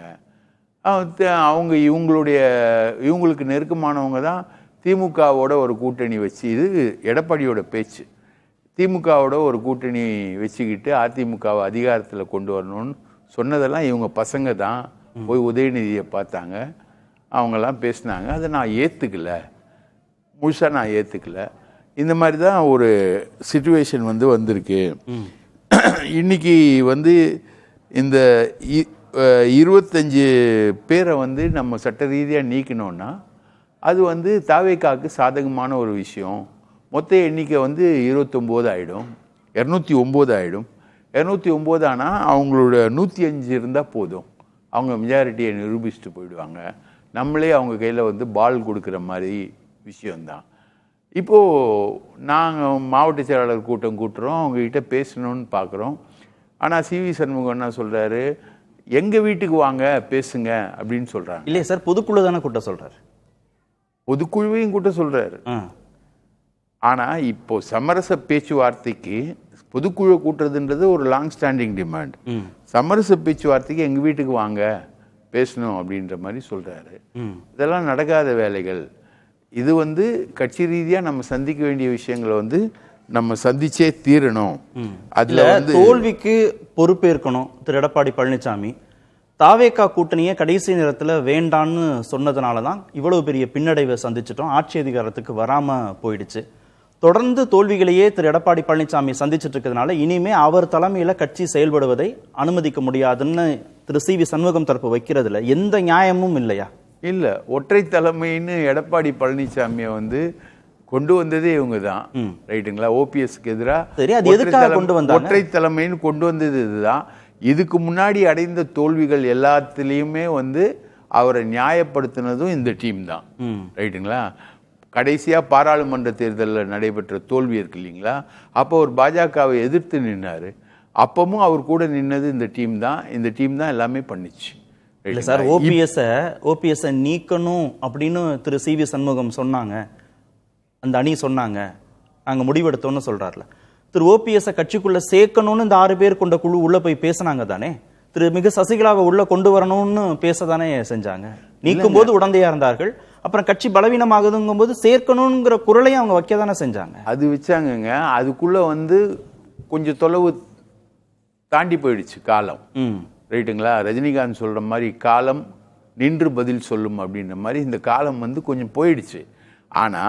அவங்க இவங்களுக்கு நெருக்கமானவங்க தான் திமுகவோட ஒரு கூட்டணி வச்சு, இது எடப்பாடியோட பேச்சு, திமுகவோட ஒரு கூட்டணி வச்சுக்கிட்டு அதிமுகவை அதிகாரத்தில் கொண்டு வரணும்னு சொன்னதெல்லாம் இவங்க பசங்க தான் போய் உதயநிதியை பார்த்தாங்க, அவங்கெல்லாம் பேசினாங்க. அதை நான் ஏற்றுக்கல, முழுசாக நான் ஏற்றுக்கல. இந்த மாதிரி தான் ஒரு சிச்சுவேஷன் வந்திருக்கு. இன்னைக்கு இந்த 25 பேரை நம்ம சட்ட ரீதியாக நீக்கணும்னா அது தாவேக்காவுக்கு சாதகமான ஒரு விஷயம். மொத்த எண்ணிக்கை 29 ஆகிடும், 209 ஆகிடும். 209 ஆனால் அவங்களோட 105 இருந்தால் போதும், அவங்க மெஜாரிட்டியை நிரூபிச்சுட்டு போயிடுவாங்க. நம்மளே அவங்க கையில் பால் கொடுக்குற மாதிரி விஷயந்தான். இப்போது நாங்கள் மாவட்ட செயலாளர் கூட்டம் கூட்டுறோம், அவங்ககிட்ட பேசணும்னு பார்க்குறோம். ஆனால் சிவி சண்முகம் என்ன சொல்கிறாரு, எங்கள் வீட்டுக்கு வாங்க பேசுங்க அப்படின்னு சொல்கிறாங்க. இல்லையே சார், பொதுக்குழு தானே கூட்ட சொல்கிறார், பொதுக்குழுவையும் கூட்ட சொல்கிறாரு. ஆனால் இப்போது சமரச பேச்சுவார்த்தைக்கு பொதுக்குழு கூட்டுறதுன்றது ஒரு லாங் ஸ்டாண்டிங் டிமாண்ட். சமரச பேச்சுவார்த்தைக்கு எங்கள் வீட்டுக்கு வாங்க பேசணும் அப்படின்ற மாதிரி சொல்கிறாரு. இதெல்லாம் நடக்காத வேலைகள். இது கட்சி ரீதியாக நம்ம சந்திக்க வேண்டிய விஷயங்களை நம்ம சந்திச்சே தீரணும். அதுல தோல்விக்கு பொறுப்பேற்கணும் திரு எடப்பாடி பழனிசாமி. தாவேகா கூட்டணியை கடைசி நேரத்தில் வேண்டான்னு சொன்னதுனால தான் இவ்வளவு பெரிய பின்னடைவை சந்திச்சிட்டோம், ஆட்சி அதிகாரத்துக்கு வராம போயிடுச்சு. தொடர்ந்து தோல்விகளையே திரு எடப்பாடி பழனிசாமி சந்திச்சுட்டு இருக்கிறதுனால இனிமே அவர் தலைமையில கட்சி செயல்படுவதை அனுமதிக்க முடியாதுன்னு திரு சிவி சண்முகம் தரப்பு வைக்கிறதுல எந்த நியாயமும் இல்லையா? இல்லை, ஒற்றை தலைமைன்னு எடப்பாடி பழனிசாமியை கொண்டு வந்ததே இவங்க தான், ரைட்டுங்களா? ஓபிஎஸ்க்கு சரி, அது எதுக்காக கொண்டு எதிராக வந்தாங்க? ஒற்றை தலைமைன்னு கொண்டு வந்தது இதுதான். இதுக்கு முன்னாடி அடைந்த தோல்விகள் எல்லாத்துலேயுமே வந்து அவரை நியாயப்படுத்தினதும் இந்த டீம் தான், ரைட்டுங்களா? கடைசியாக பாராளுமன்ற தேர்தலில் நடைபெற்ற தோல்வி இருக்கு இல்லைங்களா, அப்போ ஒரு பாஜகவை எதிர்த்து நின்னார். அப்பவும் அவர் கூட நின்னது இந்த டீம் தான். இந்த டீம் தான் எல்லாமே பண்ணிச்சு. இல்லை சார், ஓபிஎஸ்ஸை நீக்கணும் அப்படின்னு திரு சி.வி. சண்முகம் சொன்னாங்க, அந்த அணி சொன்னாங்க, நாங்கள் முடிவெடுத்தோன்னு சொல்றாருல. திரு ஓபிஎஸ்ஸை கட்சிக்குள்ள சேர்க்கணும்னு இந்த 6 பேர் கொண்ட குழு உள்ள போய் பேசினாங்க தானே. திரு மிகு சசிகலாவை உள்ள கொண்டு வரணும்னு பேசதானே செஞ்சாங்க. நீக்கும் போது உடந்தையா இருந்தார்கள். அப்புறம் கட்சி பலவீனமாகுதுங்கும் போது சேர்க்கணுங்கிற குரலையும் அவங்க வைக்க தானே செஞ்சாங்க. அது வச்சாங்கங்க. அதுக்குள்ள வந்து கொஞ்சம் தொலைவு தாண்டி போயிடுச்சு காலம், ரைட்டுங்களா? ரஜினிகாந்த் சொல்ற மாதிரி காலம் நின்று பதில் சொல்லும் அப்படின்ற மாதிரி இந்த காலம் வந்து கொஞ்சம் போயிடுச்சு. ஆனா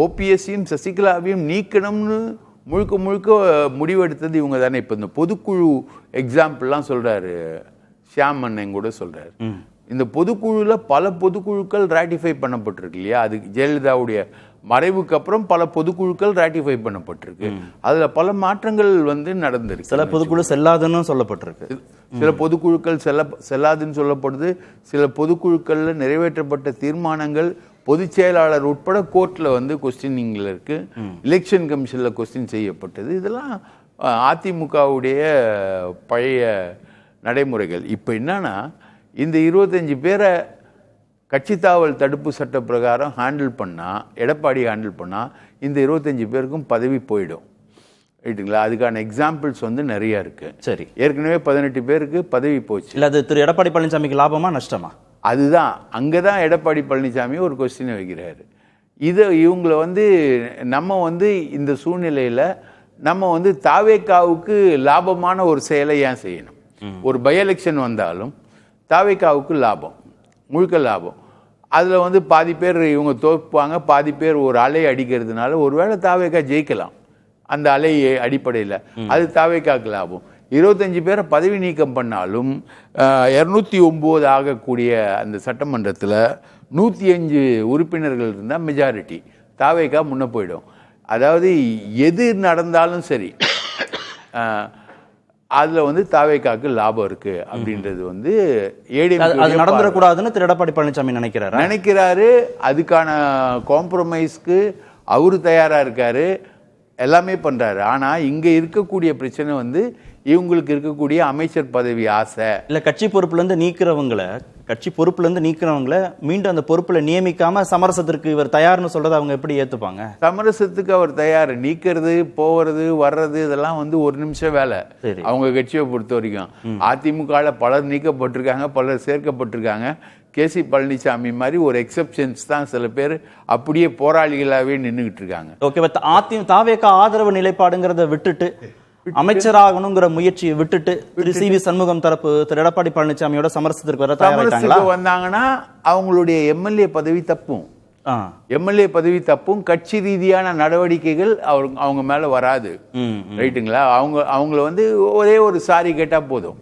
ஓபிஎஸ்ஸையும் சசிகலாவையும் நீக்கணும்னு முழுக்க முழுக்க முடிவெடுத்தது இவங்க தானே. இப்போ இந்த பொதுக்குழு எக்ஸாம்பிள்லாம் சொல்றாரு ஷியாம் அண்ணன் கூட சொல்றாரு. இந்த பொதுக்குழுல பல பொதுக்குழுக்கள் ராட்டிஃபை பண்ணப்பட்டிருக்கு இல்லையா? அது ஜெயலலிதாவுடைய மறைவுக்கு அப்புறம் பல பொதுக்குழுக்கள் ராட்டிஃபை பண்ணப்பட்டிருக்கு. அதுல பல மாற்றங்கள் வந்து நடந்திருக்கு. சில பொதுக்குழு செல்லாதுன்னு சொல்லப்பட்டிருக்கு. சில பொதுக்குழுக்கள் செல்லாதுன்னு சொல்லப்படுது. சில பொதுக்குழுக்கள்ல நிறைவேற்றப்பட்ட தீர்மானங்கள் பொதுச் செயலாளர் உட்பட கோர்ட்ல வந்து கொஸ்டினிங்ல இருக்கு. எலெக்ஷன் கமிஷன்ல கொஸ்டின் செய்யப்பட்டது. இதெல்லாம் அதிமுகவுடைய பழைய நடைமுறைகள். இப்போ என்னன்னா, இந்த 25 பேரை கட்சி தாவல் தடுப்பு சட்ட பிரகாரம் ஹேண்டில் பண்ணா, எடப்பாடி ஹேண்டில் பண்ணா, இந்த 25 பேருக்கும் பதவி போயிடும், ரைட்டுங்களா? அதுக்கான எக்ஸாம்பிள்ஸ் வந்து நிறைய இருக்கு. சரி, ஏற்கனவே 18 பேருக்கு பதவி போச்சு. இல்ல அது திரு எடப்பாடி பழனிசாமிக்கு லாபமா நஷ்டமா? அதுதான் அங்கதான் எடப்பாடி பழனிசாமி ஒரு கொஸ்டினை வைக்கிறாரு. இவங்களை வந்து நம்ம வந்து இந்த சூழ்நிலையில நம்ம வந்து தாவேகாவுக்கு லாபமான ஒரு செயலை ஏன் செய்யணும்? ஒரு பை எலெக்ஷன் வந்தாலும் தாவேகாவுக்கு லாபம், முழுக்க லாபம். அதில் வந்து பாதி பேர் இவங்க தோற்பாங்க, பாதி பேர் ஒரு அலை அடிக்கிறதுனால ஒருவேளை தாவேகா ஜெயிக்கலாம் அந்த அலை அடிப்படையில். அது தாவேகாவுக்கு லாபம். 25 பேரை பதவி நீக்கம் பண்ணாலும் 209 ஆகக்கூடிய அந்த சட்டமன்றத்தில் 105 உறுப்பினர்கள் இருந்தால் மெஜாரிட்டி, தாவேகா முன்ன போயிடும். அதாவது எது நடந்தாலும் சரி அதுல வந்து தாவேகாக்கு லாபம் இருக்கு அப்படின்றது வந்து அது நடந்துடக்கூடாதுன்னு திரு எடப்பாடி பழனிசாமி நினைக்கிறாரு. அதுக்கான காம்ப்ரமைஸ்க்கு அவரு தயாரா இருக்காரு, எல்லாமே பண்றாரு. ஆனா இங்க இருக்கக்கூடிய பிரச்சனை வந்து இவங்களுக்கு இருக்கக்கூடிய அமைச்சர் பதவி ஆசை. இல்ல கட்சி பொறுப்புல இருந்து நீக்கிறவங்கள மீண்டும் அந்த பொறுப்புல நியமிக்காம சமரசத்திற்கு இவர் தயார்னு சொல்றதை அவங்க எப்படி ஏத்துப்பாங்க? சமரசத்துக்கு அவர் தயார். நீக்கிறது, போறது, வர்றது இதெல்லாம் வந்து ஒரு நிமிஷம் வேலை அவங்க கட்சியை பொறுத்த வரைக்கும். அதிமுக பலர் நீக்கப்பட்டிருக்காங்க, பலர் சேர்க்கப்பட்டிருக்காங்க. கேசி பழனிசாமி மாதிரி ஒரு எக்ஸெப்ஷன்ஸ் தான். சில பேர் அப்படியே போராளிகளாவே நின்றுகிட்டு இருக்காங்க. ஓகே, தாவேகா ஆதரவு நிலைப்பாடுங்கிறத விட்டுட்டு அமைச்சராகணுங்கிற முயற்சியை விட்டுட்டு திரு சி.வி. சண்முகம் தரப்பு திரு எடப்பாடி பழனிசாமியோட சமரசத்திற்கு வர தயாராயிட்டாங்களா? வந்தாங்கன்னா அவங்களுடைய எம்எல்ஏ பதவி தப்பும், கட்சி ரீதியான நடவடிக்கைகள் அவங்க மேல வராது, ரைட்டுங்களா? அவங்கள வந்து ஒரே ஒரு சாரி கேட்டா போதும்,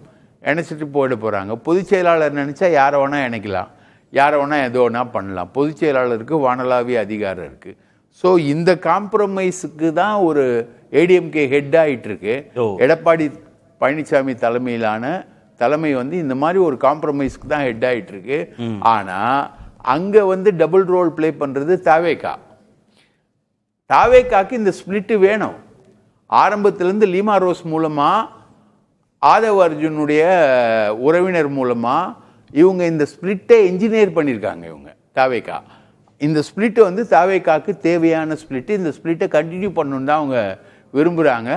இணைச்சிட்டு போயிட போறாங்க. பொதுச் செயலாளர் நினைச்சா யாரை வேணா இணைக்கலாம், யாரை வேணா எதோ வேணா பண்ணலாம். பொதுச் செயலாளருக்கு வானளாவிய அதிகாரம் இருக்கு. ஸோ இந்த காம்ப்ரமைஸுக்கு தான் ஒரு ஏடிஎம்கே ஹெட் ஆகிட்டு இருக்கு. எடப்பாடி பழனிசாமி தலைமையிலான தலைமை வந்து இந்த மாதிரி ஒரு காம்ப்ரமைஸ்க்கு தான் ஹெட் ஆகிட்டு இருக்கு. ஆனா அங்க வந்து டபுள் ரோல் பிளே பண்றது தாவேகாக்கு இந்த ஸ்பிளிட் வேணும். ஆரம்பத்திலிருந்து லீமா ரோஸ் மூலமா, ஆதவ் அர்ஜுனுடைய உறவினர் மூலமா இவங்க இந்த ஸ்பிளிட்டை என்ஜினியர் பண்ணியிருக்காங்க. இவங்க தாவேகா இந்த ஸ்பிளிட் வந்து தாவேகாக்கு தேவையான ஸ்பிளிட். இந்த ஸ்பிளிட்டை கண்டினியூ பண்ணணும்னு தான் அவங்க விரும்புகிறாங்க.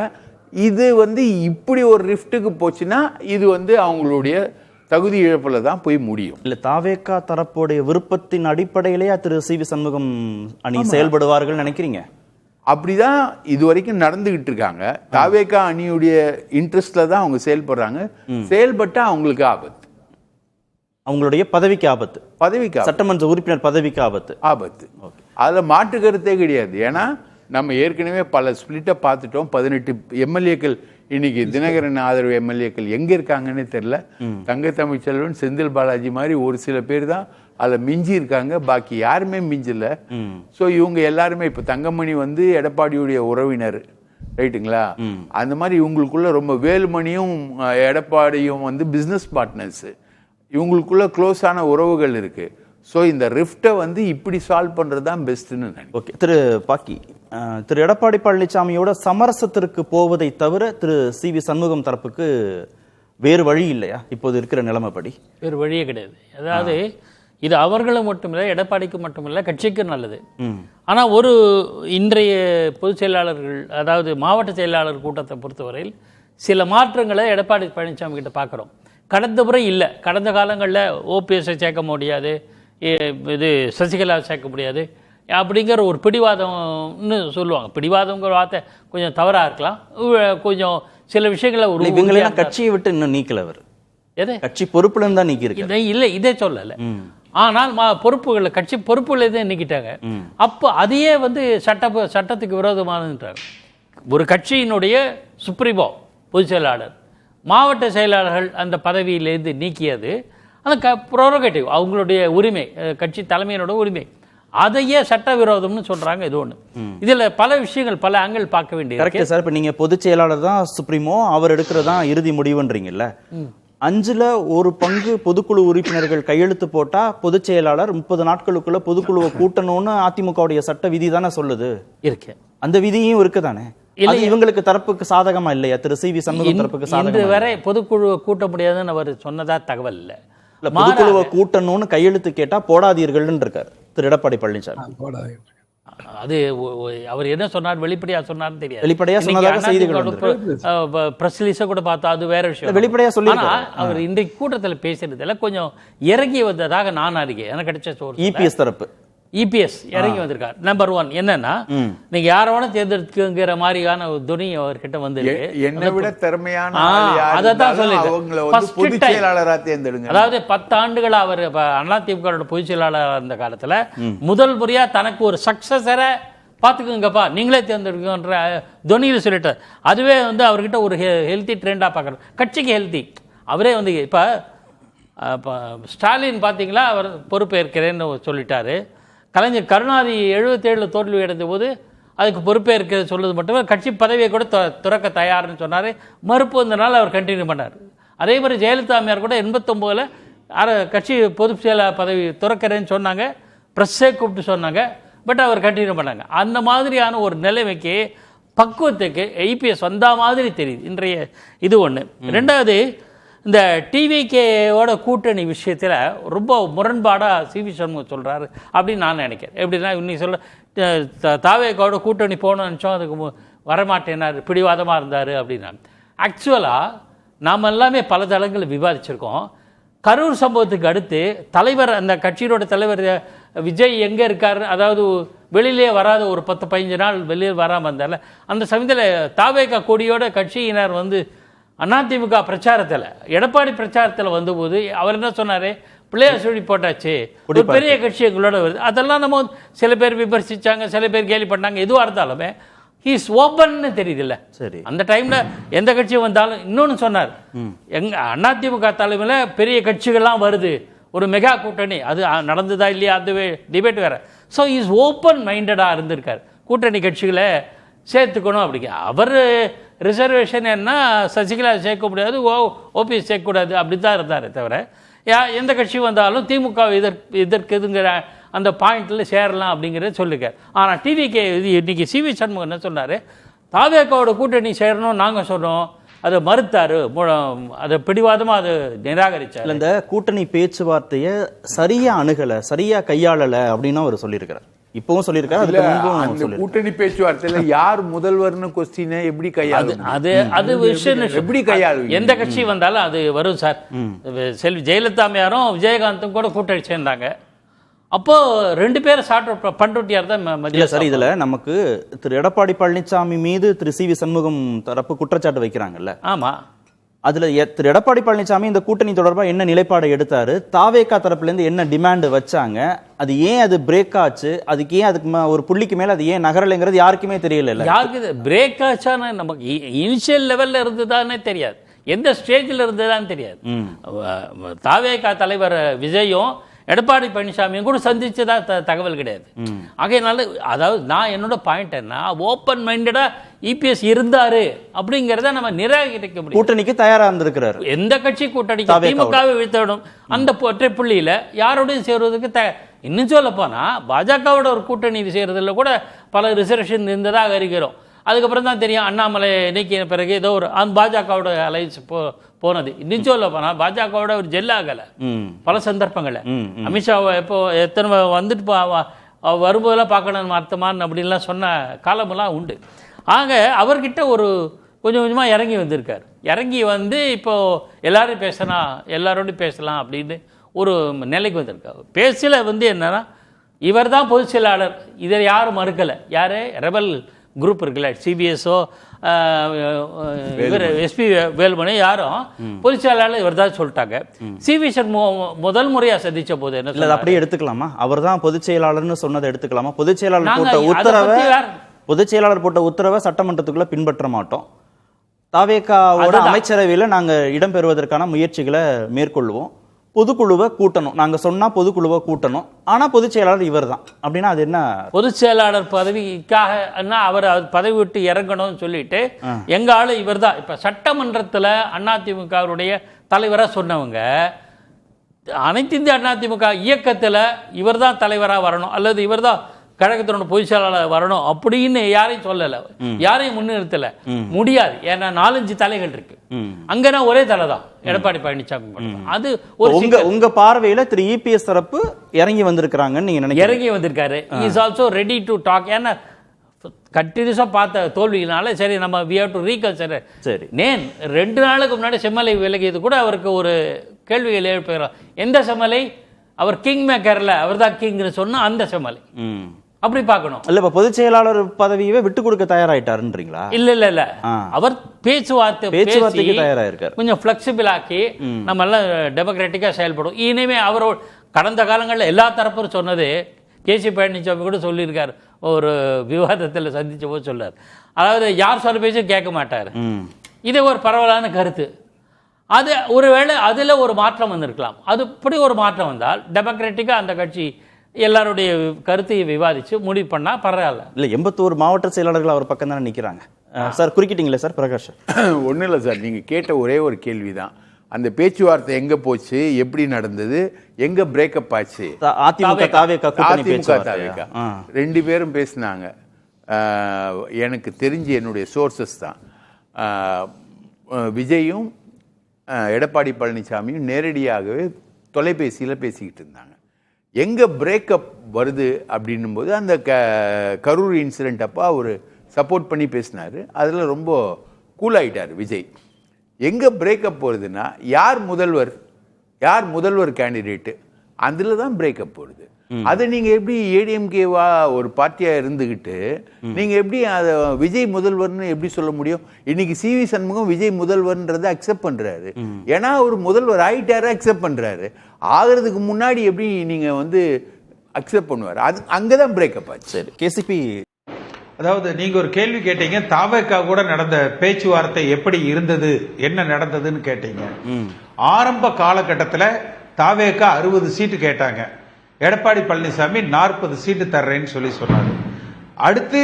இது வந்து இப்படி ஒரு ரிஃப்ட்டுக்கு போச்சுன்னா இது வந்து அவங்களுடைய தகுதி இழப்பில் தான் போய் முடியும். இல்லை, தாவேகா தரப்புடைய விருப்பத்தின் அடிப்படையிலேயே திரு சி.வி. சண்முகம் அணி செயல்படுவார்கள் நினைக்கிறீங்க? அப்படிதான் இது வரைக்கும் நடந்துகிட்டு இருக்காங்க. தாவேகா அணியுடைய இன்ட்ரெஸ்ட்ல தான் அவங்க செயல்படுறாங்க. செயல்பட்டா அவங்களுக்கு ஆபத்து, அவங்களுடைய பதவிக்கு ஆபத்து, சட்டமன்ற உறுப்பினர் பதவிக்கு ஆபத்து. அதுல மாற்று கருத்தே கிடையாது. ஏன்னா நம்ம ஏற்கனவே பல ஸ்பிளிட்டை பார்த்துட்டோம். 18 எம்எல்ஏக்கள் இன்னைக்கு தினகரன் ஆதரவு எம்எல்ஏக்கள் எங்க இருக்காங்கன்னு தெரியல. தங்க தமிழ்ச்செல்வன், செந்தில் பாலாஜி மாதிரி ஒரு சில பேர் தான் அதில் மிஞ்சி இருக்காங்க, பாக்கி யாருமே மிஞ்சல. ஸோ இவங்க எல்லாருமே இப்போ தங்கமணி வந்து எடப்பாடியுடைய உறவினர், ரைட்டுங்களா? அந்த மாதிரி இவங்களுக்குள்ள ரொம்ப வேலுமணியும் எடப்பாடியும் வந்து பிஸ்னஸ் பார்ட்னர்ஸ், இவங்களுக்குள்ள க்ளோஸான உறவுகள் இருக்கு. ஸோ இந்த ரிஃப்டை வந்து இப்படி சால்வ் பண்ணுறது தான் பெஸ்ட்டுன்னு நினைக்கிறேன். ஓகே, திரு பாக்கி, திரு எடப்பாடி பழனிசாமியோட சமரசத்திற்கு போவதை தவிர திரு சி.வி. சண்முகம் தரப்புக்கு வேறு வழி இல்லையா இப்போது இருக்கிற நிலைமைப்படி? வேறு வழியே கிடையாது. அதாவது இது அவர்களும் மட்டுமில்லை, எடப்பாடிக்கு மட்டுமில்லை, கட்சிக்கு நல்லது. ஆனால் ஒரு இன்றைய பொதுச் செயலாளர்கள், அதாவது மாவட்ட செயலாளர் கூட்டத்தை பொறுத்தவரையில் சில மாற்றங்களை எடப்பாடி பழனிசாமி கிட்ட பார்க்குறோம். கடந்த முறை இல்லை, கடந்த காலங்களில் ஓபிஎஸ்ஸை சேர்க்க முடியாது, இது சசிகலா சேர்க்க முடியாது அப்படிங்கிற ஒரு பிடிவாதம்னு சொல்லுவாங்க. பிடிவாதங்கிற வார்த்தை கொஞ்சம் தவறாக இருக்கலாம், கொஞ்சம் சில விஷயங்களை இவங்களெல்லாம் கட்சியை விட்டு இன்னும் நீக்கல, அவர் எது கட்சி பொறுப்புல இருந்தா நீக்கி இருக்கு இல்லை, இதே சொல்லலை. ஆனால் பொறுப்புகளை, கட்சி பொறுப்புகளை தான் நீக்கிட்டாங்க. அப்போ அதையே வந்து சட்டத்துக்கு விரோதமானதுன்றாங்க. ஒரு கட்சியினுடைய சுப்ரீமோ பொதுச் செயலாளர், மாவட்ட செயலாளர்கள் அந்த பதவியிலேருந்து நீக்கியது அந்த ப்ரோரோகேட்டிவ், அவங்களுடைய உரிமை, கட்சி தலைமையினோட உரிமை. அதையே சட்டவிரோதம்னு சொல்றாங்க. இது ஒண்ணு. இதுல பல விஷயங்கள், பல ஆங்கிள் பார்க்க வேண்டியது. Correct sir. இப்ப நீங்க பொதுச் செயலாளர் தான் சுப்ரீமோ, அவர் எடுக்கிறதா இறுதி முடிவுன்றீங்கல்ல. 5ல் 1 பங்கு பொதுக்குழு உறுப்பினர்கள் கையெழுத்து போட்டா பொதுச் செயலாளர் 30 நாட்களுக்குள்ள பொதுக்குழுவை கூட்டணும்னு அதிமுகவுடைய சட்ட விதி தானே சொல்லுது. இருக்கு, அந்த விதியும் இருக்குதானே. இவங்களுக்கு தரப்புக்கு சாதகமா இல்லையா? திரு சி.வி. சண்முகம் தரப்புக்கு சாதகமா? இன்று வரை பொதுக்குழுவை கூட்ட முடியாதுன்னு அவர் சொன்னதா தகவல் இல்லை. பொதுக்குழுவை கூட்டணும்னு கையெழுத்து கேட்டா போடாதீர்கள் இருக்காரு திரு எடப்பாடி பழனிசாமி. அது அவர் என்ன சொன்னார், வெளிப்படையா சொன்னார்னு தெரியாது. வெளிப்படையா சொன்னதாக செய்திகள் பிரஸ் ரிலீஸை கூட பார்த்தா அது வேற விஷயம். வெளிப்படையா சொல்லி அவர் இன்றைக்கு கூட்டத்தில் பேசுறதுல கொஞ்சம் இறங்கி வந்ததாக நான் அறிக்கை எனக்கு கிடைச்ச சோர்ஸ். இபிஎஸ் தரப்பு இபிஎஸ் இறங்கி வந்திருக்கார். நம்பர் 1 என்னன்னா, நீங்க யாரோட தேர்ந்தெடுக்குங்கிற மாதிரியான ஒரு துணி அவர்கிட்ட வந்து என்னை விட திறமையான அதான் சொல்லி, அதாவது 10 ஆண்டுகள் அவர் அதிமுக பொதுச் செயலாளர் இருந்த காலத்துல முதல் முறையா தனக்கு ஒரு சக்சஸரை பாத்துக்குங்கப்பா, நீங்களே தேர்ந்தெடுக்குன்ற துணியில் சொல்லிட்டார். அதுவே வந்து அவர்கிட்ட ஒரு ஹெல்த்தி ட்ரெண்டா பார்க்கணும், கட்சிக்கு ஹெல்த்தி. அவரே வந்து இப்ப ஸ்டாலின் பாத்தீங்களா, அவர் பொறுப்பேற்கிறேன்னு சொல்லிட்டாரு. கலைஞர் கருணாநிதி 77 தோல்வி அடைந்த போது அதுக்கு பொறுப்பேற்க சொல்வது மட்டுமே, கட்சி பதவியை கூட துறக்க தயார்னு சொன்னார். மறுப்பு வந்தனால அவர் கண்டினியூ பண்ணார். அதே மாதிரி ஜெயலலிதா அம்மையார் கூட 89ல் கட்சி பொதுச் செயலாளர் பதவி துறக்கிறேன்னு சொன்னாங்க, ப்ரெஸ்ஸே கூப்பிட்டு சொன்னாங்க. பட் அவர் கண்டினியூ பண்ணாங்க. அந்த மாதிரியான ஒரு நிலைமைக்கு, பக்குவத்துக்கு ஐபிஎஸ் வந்தா மாதிரி தெரியுது இன்றைய இது ஒன்று. ரெண்டாவது, இந்த டிவிகேவோட கூட்டணி விஷயத்தில் ரொம்ப முரண்பாடாக சி.வி. சண்முகம் சொல்கிறாரு அப்படின்னு நான் நினைக்கிறேன். எப்படின்னா, இன்னைக்கு சொல்ல தாவேக்காவோட கூட்டணி போகணும்னு நினச்சோம், அதுக்கு வரமாட்டேனார், பிடிவாதமாக இருந்தார் அப்படின்னா. ஆக்சுவலாக நாம் எல்லாமே பல தளங்களில் விவாதிச்சிருக்கோம். கரூர் சம்பவத்துக்கு அடுத்து தலைவர், அந்த கட்சியோட தலைவர் விஜய் எங்கே இருக்கார், அதாவது வெளியிலே வராத ஒரு 10-15 நாள் வெளியே வராமல் இருந்தால, அந்த சமயத்தில் தாவேக்கா கொடியோட கட்சியினர் வந்து அதிமுக பிரச்சாரத்தில், எடப்பாடி பிரச்சாரத்தில் வந்தபோது அவர் என்ன சொன்னார், பிள்ளையார் சொல்லி போட்டாச்சு, ஒரு பெரிய கட்சி எங்களோட வருது. அதெல்லாம் நம்ம சில பேர் விமர்சித்தாங்க, சில பேர் கேலி பண்ணாங்க. எதுவாக இருந்தாலுமே ஹீஸ் ஓப்பன்னு தெரியுதுல்ல. சரி, அந்த டைமில் எந்த கட்சி வந்தாலும். இன்னொன்று சொன்னார், அதிமுக தலைமையில் பெரிய கட்சிகள்லாம் வருது, ஒரு மெகா கூட்டணி, அது நடந்ததா இல்லையா அதுவே டிபேட் வேறு. ஸோ இஸ் ஓப்பன் மைண்டடாக இருந்திருக்கார், கூட்டணி கட்சிகளை சேர்த்துக்கணும் அப்படிங்க. அவர் ரிசர்வேஷன் என்ன, சசிகலா சேர்க்க முடியாது, ஓபிஎஸ் சேர்க்கக்கூடாது, அப்படி தான் இருந்தார். தவிர எந்த கட்சி வந்தாலும் திமுக எதிர்க்குதுங்கிற அந்த பாயிண்டில் சேரலாம் அப்படிங்கிறத சொல்லியிருக்கார். ஆனால் டிவிகே இன்னைக்கு சி.வி. சண்முகம் என்ன சொன்னார், தாவேக்காவோட கூட்டணி சேரணும் நாங்கள் சொன்னோம், அதை மறுத்தாரு, அதை பிடிவாதமாக அதை நிராகரித்தார். இந்த கூட்டணி பேச்சுவார்த்தையை சரியா அணுகலை, சரியா கையாளலை அப்படின்னு அவர் சொல்லியிருக்கிறார். இப்பவும் சொல்லியிருக்காரு. கூட்டணி பேச்சுவார்த்தையில யார் முதல்வர்னு கொஸ்டினை எப்படி கையாளு, அது விஷயம் எப்படி கையாளு, எந்த கட்சி வந்தாலும் அது வரும் சார். செல்வி ஜெயலலிதா அம்மையாரும் விஜயகாந்தும் கூட கூட்டணி சேர்ந்தாங்க. அப்போ 2 பேரும் பண்ருட்டியார் தான் மத்திய. சார், இதுல நமக்கு திரு எடப்பாடி பழனிசாமி மீது திரு சி.வி. சண்முகம் தரப்பு குற்றச்சாட்டு வைக்கிறாங்கல்ல. ஆமா, அதுல திரு எடப்பாடி பழனிசாமி இந்த கூட்டணி தொடர்பா என்ன நிலைப்பாடு எடுத்தாரு, தாவேகா தரப்புல இருந்து என்ன டிமாண்ட் வச்சாங்க, அது ஏன் அது பிரேக் ஆச்சு, அதுக்கு ஏன் அதுக்கு ஒரு புள்ளிக்கு மேல அது ஏன் நகரலைங்கிறது யாருக்குமே தெரியல. யாருக்கு பிரேக் ஆச்சான்னு நமக்கு இனிஷியல் லெவல்ல இருந்துதானே தெரியாது, எந்த ஸ்டேஜில் இருந்ததுதான் தெரியாது. தாவேகா தலைவர் விஜயும் எடப்பாடி பழனிசாமியும் கூட சந்திச்சதா தகவல் கிடையாது. ஆகையினால அதாவது நான் என்னோட பாயிண்ட் என்ன, ஓப்பன் மைண்டடா இபிஎஸ் இருந்தாரு அப்படிங்கிறத நம்ம நிராகரிக்க முடியும். கூட்டணிக்கு தயாரா இருந்திருக்கிறார். எந்த கட்சி கூட்டணிக்கு திமுகவை வீழ்த்தவிடும் அந்த ஒற்றை புள்ளியில யாரோடையும் சேருவதற்கு இன்னும் சொல்ல போனா பாஜகவோட ஒரு கூட்டணி செய்யறதுல கூட பல ரிசர்வேஷன் இருந்ததாக அறிகிறோம். அதுக்கப்புறம் தான் தெரியும் அண்ணாமலை நீக்கின பிறகு ஏதோ ஒரு பாஜகவோட அலைன்ஸ் போனது. இன்னும் சொல்ல போனா பாஜகவோட ஒரு ஜெல்லாகலை பல சந்தர்ப்பங்கள்ல. அமித்ஷா இப்போ எத்தனை வந்துட்டு வரும்போதெல்லாம் பார்க்கணும் அர்த்தமானு அப்படின்லாம் சொன்ன காலமெல்லாம் உண்டு. ஆக அவர்கிட்ட ஒரு கொஞ்சம் கொஞ்சமாக இறங்கி வந்திருக்காரு. இறங்கி வந்து இப்போ எல்லாரும் எல்லாரோடையும் பேசலாம் அப்படின்னு ஒரு நிலைக்கு வந்திருக்காரு. பேசல வந்து என்னன்னா இவர் தான் பொதுச் செயலாளர், இதை யாரும் மறுக்கலை. யாரு ரெபல் குரூப் இருக்குல்ல, சிபிஎஸ்ஓ இவர் எஸ்பி வேலுமணி யாரும் பொதுச் செயலாளர் இவர் தான் சொல்லிட்டாங்க. சிவி முதல் முறையா சந்திச்ச போது என்ன அப்படியே எடுத்துக்கலாமா? அவர் தான் பொதுச் செயலாளர்னு சொன்னதை எடுத்துக்கலாமா? பொதுச் செயலாளர் போட்ட உத்தரவை சட்டமன்றத்துக்குள்ள பின்பற்ற மாட்டோம், தாவேகாவோட அமைச்சரவையில நாங்க இடம்பெறுவதற்கான முயற்சிகளை மேற்கொள்வோம், பொதுக்குழுவை கூட்டணும், நாங்க சொன்னா பொதுக்குழுவை கூட்டணும், ஆனா பொதுச் செயலாளர் இவர் தான் அப்படின்னா அது என்ன? பொதுச் செயலாளர் பதவிக்காக அவர் பதவி விட்டு இறங்கணும்னு சொல்லிட்டு எங்க ஆளு இவர் தான். இப்ப சட்டமன்றத்துல அதிமுகவுடைய தலைவரா சொன்னவங்க அனைத்து இந்திய அதிமுக இயக்கத்துல இவர் தான் தலைவரா வரணும் அல்லது இவர் தான் கழகத்தினோட பொதுச் செயலாளர் வரணும் அப்படின்னு யாரையும் சொல்லல, யாரையும் முன்னிறுத்தல. முடியாது. ஏன்னா 4-5 தலைகள் இருக்கு. அங்கன்னா ஒரே தலை தான் எடப்பாடி பழனிசாமி. அது உங்க பார்வையில திரு இபிஎஸ் தரப்பு இறங்கி வந்திருக்காங்கன்னு நீங்க நினைக்கிறீங்க? இறங்கி வந்திருக்காரு. Is also ready to talk. ஏன்னா கண்டினியூஸா பார்த்த தோல்வியினால சரி நம்ம வி ஹேவ் டு ரீகன்சிடர். சரி, 2 நாளுக்கு முன்னாடி செம்மலை விலகியது கூட அவருக்கு ஒரு கேள்விகள் எழுப்புகிறார். எந்த செம்மலை? அவர் கிங் மேக்கர்ல அவர் தான் கிங்னு சொன்னா அந்த செம்மலை அப்படி பார்க்கணும். இல்ல இப்ப பொதுச் செயலாளர் பதவியை விட்டு கொடுக்க தயாராயிட்டாருன்றீங்களா? இல்ல அவர் பேச்சுவார்த்தைக்கு தயாராயிருக்காரு. கொஞ்சம் பிளெக்சிபிள் ஆக்கி நம்ம எல்லாம் டெமோக்ராட்டிக்கா செயல்படும். இனிமே அவரோட கடந்த காலங்களில் எல்லா தரப்பும் சொன்னது கேசி பழனிசாமி கூட சொல்லியிருக்காரு, ஒரு விவாதத்தில் சந்திச்ச போது சொல்லார், அதாவது யார் சொல்ல பேச்சும் கேட்க மாட்டாரு. இது ஒரு பரவலான கருத்து. அது ஒருவேளை அதுல ஒரு மாற்றம் வந்திருக்கலாம். அது இப்படி ஒரு மாற்றம் வந்தால் டெமோக்ராட்டிக்கா அந்த கட்சி எல்லாருடைய கருத்தையை விவாதிச்சு முடிவு பண்ணா பரவாயில்ல. இல்ல 81 மாவட்ட செயலாளர்கள் அவர் பக்கம் தானே நிக்கிறாங்க. சார் குறுக்கிட்டீங்களே சார் பிரகாஷ்? ஒன்றும் இல்லை சார், நீங்க கேட்ட ஒரே ஒரு கேள்விதான். அந்த பேச்சுவார்த்தை எங்க போச்சு, எப்படி நடந்தது, எங்க பிரேக்கப் ஆச்சு? அதிமுக தாவேகா 2 பேரும் பேசினாங்க. எனக்கு தெரிஞ்சு என்னுடைய சோர்சஸ் தான் விஜயும் எடப்பாடி பழனிசாமியும் நேரடியாகவே தொலைபேசியில் பேசிக்கிட்டு இருந்தாங்க. எங்கே பிரேக்கப் வருது அப்படின்னும் போது அந்த கரூர் இன்சிடென்ட் அப்போ அவர் சப்போர்ட் பண்ணி பேசினார். அதில் ரொம்ப கூலாயிட்டார் விஜய். எங்கே பிரேக்கப் வருதுன்னா யார் முதல்வர் கேண்டிடேட்டு அதில் தான் பிரேக்கப் வருது. அதை நீங்கள் எப்படி ஏடிஎம்கேவா ஒரு பார்ட்டியாக இருந்துக்கிட்டு நீங்கள் எப்படி அதை விஜய் முதல்வர்னு எப்படி சொல்ல முடியும்? இன்னைக்கு சிவி சண்முகம் விஜய் முதல்வர்ன்றதை அக்செப்ட் பண்ணுறாரு. ஏன்னா ஒரு முதல்வர் ஆகிட்டாரு, அக்செப்ட் பண்ணுறாரு. ஆகிறதுக்கு முன்னாடி எப்படி நீங்கள் வந்து அக்செப்ட் பண்ணுவார்? அது அங்கே தான் பிரேக்கப் ஆச்சு. சரி, கேசிபி அதாவது நீங்க ஒரு கேள்வி கேட்டீங்க, தாவேகா கூட நடந்த பேச்சுவார்த்தை எப்படி இருந்தது, என்ன நடந்ததுன்னு கேட்டீங்க. ஆரம்ப காலகட்டத்தில் தாவேகா 60 சீட்டு கேட்டாங்க, எடப்பாடி பழனிசாமி 40 சீட்டு தர்றேன்னு சொல்லி சொன்னாரு. அடுத்து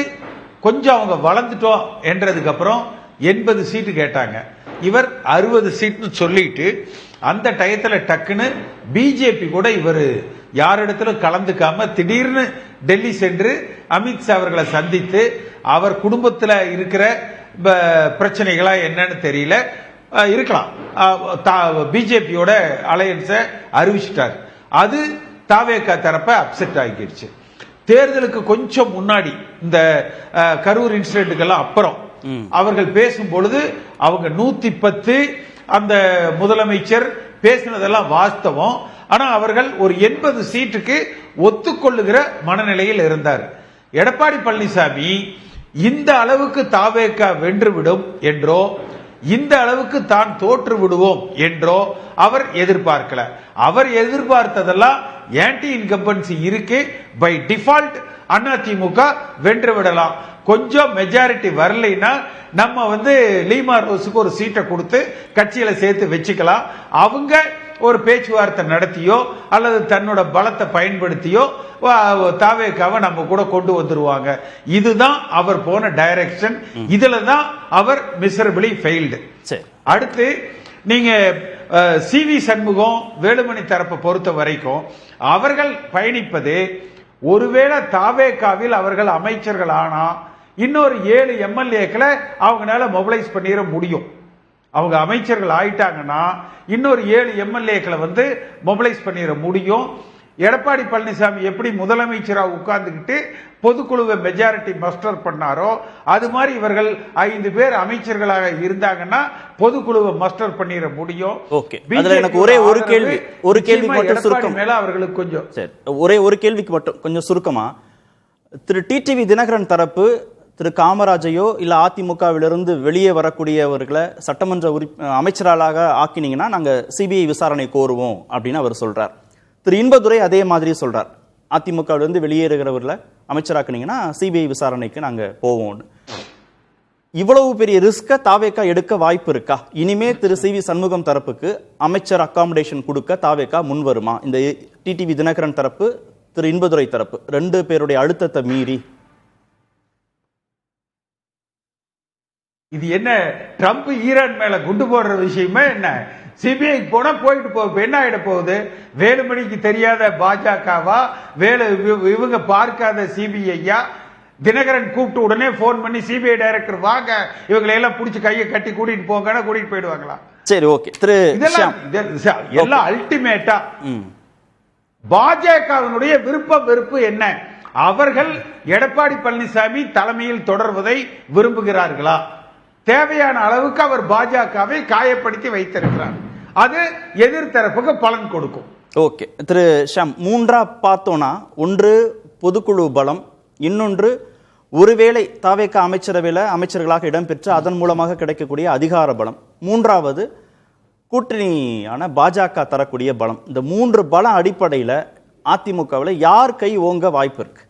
கொஞ்சம் அவங்க வளர்ந்துட்டோம் என்றதுக்கு அப்புறம் 80 சீட்டு கேட்டாங்க. இவர் 60 சீட்டு சொல்லிட்டு அந்த டயத்துல டக்குன்னு பிஜேபி கூட இவர் யாரிடத்திலும் கலந்துக்காம திடீர்னு டெல்லி சென்று அமித்ஷா அவர்களை சந்தித்து அவர் குடும்பத்தில் இருக்கிற பிரச்சனைகளா என்னன்னு தெரியல இருக்கலாம், பிஜேபியோட அலையன்ஸை அறிவிச்சிட்டார். அது தாவேகா தரப்ப அப்செட் ஆகிடுச்சு. தேர்தலுக்கு கொஞ்சம் முன்னாடி இந்த கரூர் இன்சிடென்ட்டுக்கெல்லாம் அப்புறம் அவர்கள் பேசும் பொழுது அவங்க 110 அந்த முதலமைச்சர் பேசினதெல்லாம் வாஸ்தவம். ஆனா அவர்கள் ஒரு 80 சீட்டுக்கு ஒத்துக்கொள்ளுகிற மனநிலையில் இருந்தார். எடப்பாடி பழனிசாமி இந்த அளவுக்கு தாவேகா வென்றுவிடும் என்றோ இந்த அளவுக்கு தான் தோற்று விடுவோம் என்றோ அவர் எதிர்பார்க்கல. அவர் எதிர்பார்த்ததெல்லாம் ஆன்டி இன்கம்பன்சி இருக்கு, பை டிஃபால்ட் அதிமுக வென்று விடலாம், கொஞ்சம் மெஜாரிட்டி வரலைன்னா நம்ம வந்து லீமா ரோஸுக்கு ஒரு சீட்டை கொடுத்து கட்சியில சேர்த்து வச்சுக்கலாம், அவங்க ஒரு பேச்சுவார்த்தை நடத்தியோ அல்லது தன்னோட பலத்தை பயன்படுத்தியோ தாவேக்காவை நம்ம கூட கொண்டு வந்துருவாங்க. இதுதான் அவர் போன டைரக்ஷன். இதுல தான் அவர் மிசரபிளி ஃபெயில்டு. அடுத்து நீங்க சிவி சண்முகம் வேலுமணி தரப்பை பொறுத்த வரைக்கும் அவர்கள் பயணிப்பது, ஒருவேளை தாவேக்காவில் அவர்கள் அமைச்சர்கள் ஆனா இன்னொரு 7 எம்எல்ஏக்களை அவங்களால மொபிலைஸ் பண்ணிட முடியும். அவங்க அமைச்சர்கள் ஆயிட்டாங்கன்னா இன்னொரு 7 எம்எல்ஏக்களை வந்து மொபிலைஸ் பண்ணிட முடியும். எடப்பாடி பழனிசாமி எப்படி முதலமைச்சராக உட்கார்ந்துக்கிட்டு பொதுக்குழுவை மெஜாரிட்டி மஸ்டர் பண்ணாரோ அது மாதிரி இவர்கள் 5 பேர் அமைச்சர்களாக இருந்தாங்கன்னா பொதுக்குழுவை மஸ்டர் பண்ணிட முடியும். எனக்கு ஒரு கேள்வி மட்டும் சுருக்கம் மேல அவர்களுக்கு கொஞ்சம் ஒரு கேள்விக்கு மட்டும் கொஞ்சம் சுருக்கமா, திரு டிடிவி தினகரன் தரப்பு திரு காமராஜையோ இல்ல அதிமுகவிலிருந்து வெளியே வரக்கூடியவர்களை சட்டமன்ற அமைச்சராக ஆக்கினீங்கன்னா நாங்க சிபிஐ விசாரணை கோருவோம் அப்படின்னு அவர் சொல்றார். திரு இன்பதுரை அதே மாதிரி சொல்றார், அதிமுகவிலிருந்து வெளியேறுகிறவர்களை அமைச்சராக்குனீங்கன்னா சிபிஐ விசாரணைக்கு நாங்க போவோம். இவ்வளவு பெரிய ரிஸ்க தாவேக்கா எடுக்க வாய்ப்பு இருக்கா? இனிமே திரு சிவி சண்முகம் தரப்புக்கு அமைச்சர் அகாமடேஷன் கொடுக்க தாவேக்கா முன் வருமா? இந்த டிடிவி தினகரன் தரப்பு திரு இன்பதுரை தரப்பு 2 பேருடைய அழுத்தத்தை மீறி இது என்ன ட்ரம்ப் ஈரான் மேல குண்டு போடுற விஷயமா என்ன? சிபிஐ போனா போயிட்டு போகுது, என்ன ஆயிட போகுது? வேலுமணிக்கு தெரியாத பாஜகவா, இவங்க பார்க்காத சிபிஐயா? தினகரன் கூப்பிட்டு உடனே போன் பண்ணி சிபிஐ டைரக்டர் வாங்க இவங்களை எல்லாம் புடிச்சு கையை கட்டி கூட்டிட்டு போங்கன்னா கூட்டிட்டு போயிடுவாங்களா? சரி, ஓகே. எல்லாம் அல்டிமேட்டா பாஜகவினுடைய வெறுப்பு என்ன? அவர்கள் எடப்பாடி பழனிசாமி தலைமையில் தொடர்வதை விரும்புகிறார்களா? தேவையான அளவுக்கு அவர் பாஜகவை காயப்படுத்தி வைத்திருக்கிறார். அது எதிர்த்தரப்புக்கு பலன் கொடுக்கும். ஓகே திரு ஷாம், மூன்றா பார்த்தோம்னா, ஒன்று பொதுக்குழு பலம், இன்னொன்று ஒருவேளை தாவேக்கா அமைச்சரவையில் அமைச்சர்களாக இடம்பெற்று அதன் மூலமாக கிடைக்கக்கூடிய அதிகார பலம், மூன்றாவது கூட்டணியான பாஜக தரக்கூடிய பலம். இந்த 3 பலம் அடிப்படையில் அதிமுகவில் யார் கை ஓங்க வாய்ப்பு இருக்கு?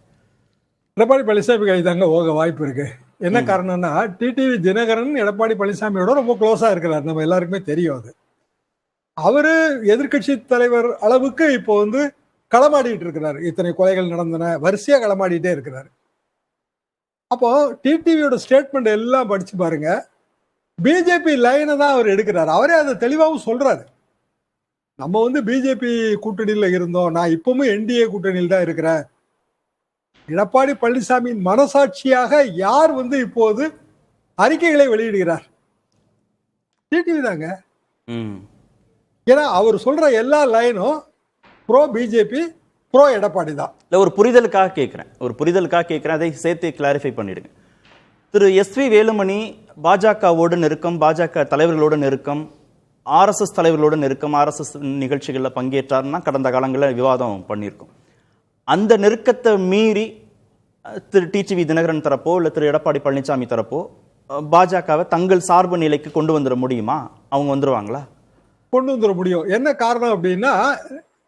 எடப்பாடி பழனிசாமி கை தாங்க ஓங்க வாய்ப்பு இருக்கு. என்ன காரணம்னா, டிடிவி தினகரன் எடப்பாடி பழனிசாமியோட ரொம்ப க்ளோஸா இருக்கிறார், நம்ம எல்லாருக்குமே தெரியும். அது அவரு எதிர்கட்சி தலைவர் அளவுக்கு இப்போ வந்து களமாடிட்டு இருக்கிறார். இத்தனை கொலைகள் நடந்தன, வரிசையா களமாடிட்டே இருக்கிறார். அப்போ டிடிவியோட ஸ்டேட்மெண்ட் எல்லாம் படிச்சு பாருங்க, பிஜேபி லைனை தான் அவர் எடுக்கிறார். அவரே அதை தெளிவாகவும் சொல்றாரு. நம்ம வந்து பிஜேபி கூட்டணியில் இருந்தோம், நான் இப்பவும் என்டிஏ கூட்டணியில் தான் இருக்கிறேன். எடப்பாடி பழனிசாமியின் மனசாட்சியாக யார் வந்து இப்போது அறிக்கைகளை வெளியிடுகிறார்? டிடிவி தாங்க. ஏன்னா அவர் சொல்ற எல்லா லைனும் ப்ரோ பிஜேபி, ப்ரோ எடப்பாடி தான். இல்லை, ஒரு புரிதலுக்காக கேட்கிறேன், அதை சேர்த்து கிளாரிஃபை பண்ணிடுங்க. திரு எஸ்வி வேலுமணி பாஜகவோடு நெருக்கம், பாஜக தலைவர்களோடு நெருக்கம், ஆர்எஸ்எஸ் தலைவர்களோடு நெருக்கம், ஆர்எஸ்எஸ் நிகழ்ச்சிகளில் பங்கேற்றார்னா கடந்த காலங்களில் விவாதம் பண்ணியிருக்கோம். அந்த நெருக்கத்தை மீறி திரு டிடிவி தினகரன் தரப்போ இல்லை திரு எடப்பாடி பழனிசாமி தரப்போ பாஜகவை தங்கள் சார்பு நிலைக்கு கொண்டு வந்துட முடியுமா? அவங்க வந்துருவாங்களா? கொண்டு வந்துட முடியும். என்ன காரணம் அப்படின்னா,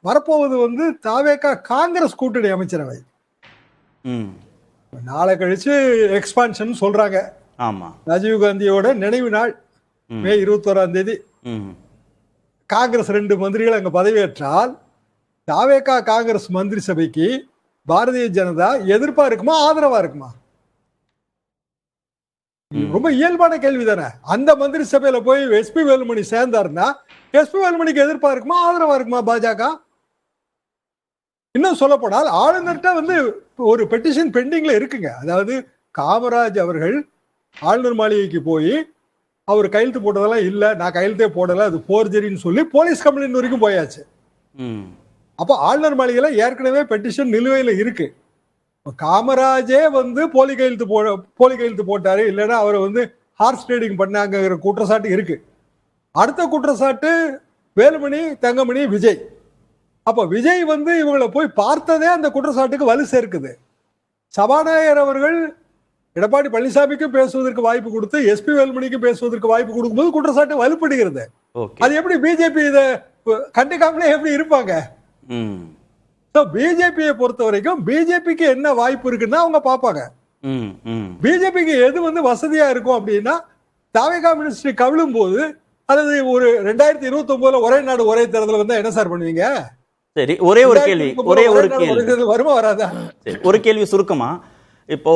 வரப்போவது வந்து தாவேக்கா காங்கிரஸ் கூட்டணி அமைச்சரவை. நாளை கழிச்சு எக்ஸ்பான்ஷன் சொல்றாங்க. ஆமா, ராஜீவ் காந்தியோட நினைவு நாள் மே 21ஆம் தேதி. காங்கிரஸ் 2 மந்திரிகள் அங்க பதவியேற்றால் தாவேக்கா காங்கிரஸ் மந்திரி சபைக்கு பாரதிய ஜனதா எதிர்ப்பா இருக்குமா, ஆதரவா இருக்குமா? ரொம்ப இயல்பான கேள்வி தானே. அந்த மந்திரி சபையில போய் எஸ்பி வேலுமணி சேர்ந்தாருன்னா எஸ்பி வேலுமணிக்கு எதிர்ப்பா இருக்குமா, ஆதரவா இருக்குமா பாஜக? இன்னும் சொல்ல போனால் ஆளுநர்கிட்ட வந்து ஒரு பெட்டிஷன் பெண்டிங்ல இருக்குங்க. அதாவது காமராஜ் அவர்கள் ஆளுநர் மாளிகைக்கு போய் அவர் கையெழுத்து போட்டதெல்லாம் இல்ல, நான் கையெழுத்தே போடல, அது போர்ஜரின்னு சொல்லி போலீஸ் கம்ப்ளைண்ட் வரைக்கும் போயாச்சு. அப்போ ஆளுநர் மாளிகையில ஏற்கனவே பெட்டிஷன் நிலுவையில் இருக்கு. காமராஜே வந்து போலி கையெழுத்து போட்டாரு, இல்லைன்னா அவரை வந்து ஹார்ஸ் ட்ரேடிங் பண்ணாங்கிற குற்றச்சாட்டு இருக்கு. அடுத்த குற்றச்சாட்டு வேலுமணி, தங்கமணி, விஜய். அப்ப விஜய் வந்து இவங்களை போய் பார்த்ததே அந்த குற்றச்சாட்டுக்கு வலு சேர்க்குது. சபாநாயகர் அவர்கள் எடப்பாடி பழனிசாமிக்கு பேசுவதற்கு வாய்ப்பு கொடுத்து எஸ்பி வேலுமணிக்கு பேசுவதற்கு வாய்ப்பு கொடுக்கும்போது குற்றச்சாட்டு வலுப்படுகிறது. அது எப்படி பிஜேபி இதை கண்டுக்காமலே எப்படி இருப்பாங்க? பிஜேபியை பொறுத்த வரைக்கும் பிஜேபிக்கு என்ன வாய்ப்பு இருக்குன்னா அவங்க பார்ப்பாங்க. பிஜேபிக்கு எது வந்து வசதியா இருக்கும் அப்படின்னா, தாவேகா மினிஸ்ட்ரி கவிழும் போது அல்லது ஒரு 2029 ஒரே நாடு ஒரே தேர்தல் வந்தா என்ன சார் பண்ணுவீங்க? சரி, ஒரே ஒரு கேள்வி வருமா வராதா? ஒரு கேள்வி சுருக்கமா, இப்போ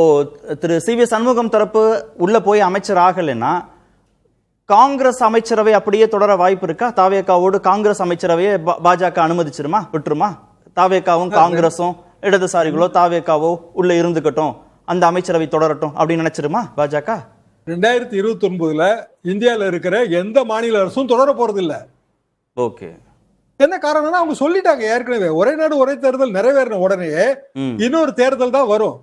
திரு சி.வி. சண்முகம் தரப்பு உள்ள போய் அமைச்சர் ஆகலைன்னா காங்கிரஸ் அமைச்சரவை அப்படியே தொடர வாய்ப்பு இருக்கா? தாவேகாவோடு காங்கிரஸ் அமைச்சரவையை பாஜக அனுமதிச்சிருமா, விட்டுருமா? தாவேகாவும் காங்கிரஸும் இடதுசாரிகளோ தாவேகாவோ உள்ள இருந்துக்கட்டும், அந்த அமைச்சரவை தொடரட்டும் அப்படின்னு நினைச்சிருமா பாஜக? 2029 இந்தியாவில் இருக்கிற எந்த மாநில அரசும் தொடர போறது இல்ல. ஓகே, என்ன காரணம்னா அவங்க சொல்லிட்டாங்க ஏற்கனவே, ஒரே நாடு ஒரே தேர்தல் நிறைவேறின உடனே இன்னொரு தேர்தல் தான் வரும்.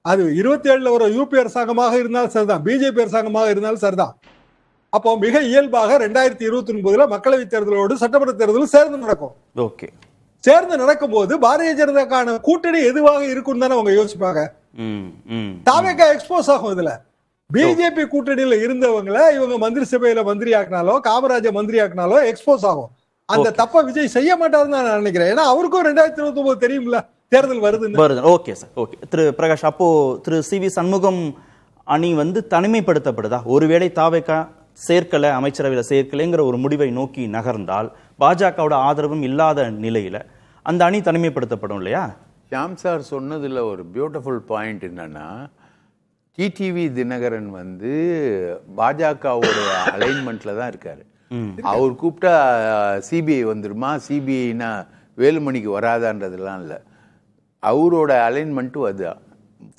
அது 27ல ஒரு யூபி அரசாங்கமாக இருந்தாலும் சரிதான், பிஜேபி அரசாங்கமாக இருந்தாலும் சரிதான். அப்போ மிக இயல்பாக 2029 மக்களவை தேர்தலோடு சட்டமன்ற தேர்தலும் சேர்ந்து நடக்கும். ஓகே, சேர்ந்து நடக்கும் போது பாரதிய ஜனதாக்கான கூட்டணி எதுவாக இருக்கும் தானே அவங்க யோசிப்பாங்க. தாவேகா எக்ஸ்போஸ் ஆகும். இதுல பிஜேபி கூட்டணியில இருந்தவங்களை இவங்க மந்திரி சபையில மந்திரி ஆக்கினாலோ காமராஜ மந்திரி ஆக்கினாலோ எக்ஸ்போஸ் ஆகும். அந்த தப்ப விஜய் செய்ய மாட்டாருன்னு நான் நினைக்கிறேன். ஏன்னா அவருக்கும் 2029 தெரியும்ல தேர்தல் வருது. Okay sir, okay. திரு பிரகாஷ், அப்போ திரு சி.வி. சண்முகம் அணி தனிமைப்படுத்தப்படுதா? ஒருவேளை தாவேகா சேர்க்கல, அமைச்சரவையில் சேர்க்கலைங்கிற ஒரு முடிவை நோக்கி நகர்ந்தால் பாஜகவோட ஆதரவும் இல்லாத நிலையில அந்த அணி தனிமைப்படுத்தப்படும் இல்லையா? ஷாம் சார் சொன்னதுல ஒரு பியூட்டிஃபுல் பாயிண்ட் என்னன்னா, டிடிவி தினகரன் பாஜகவோட அலைன்மெண்ட்ல தான் இருக்காரு. அவர் கூப்பிட்டா சிபிஐ வந்துருமா, சிபிஐனா வேலுமணிக்கு வராதான்றதுலாம் இல்லை. அவரோட அலைன்மெண்ட்டும் அதுதான்.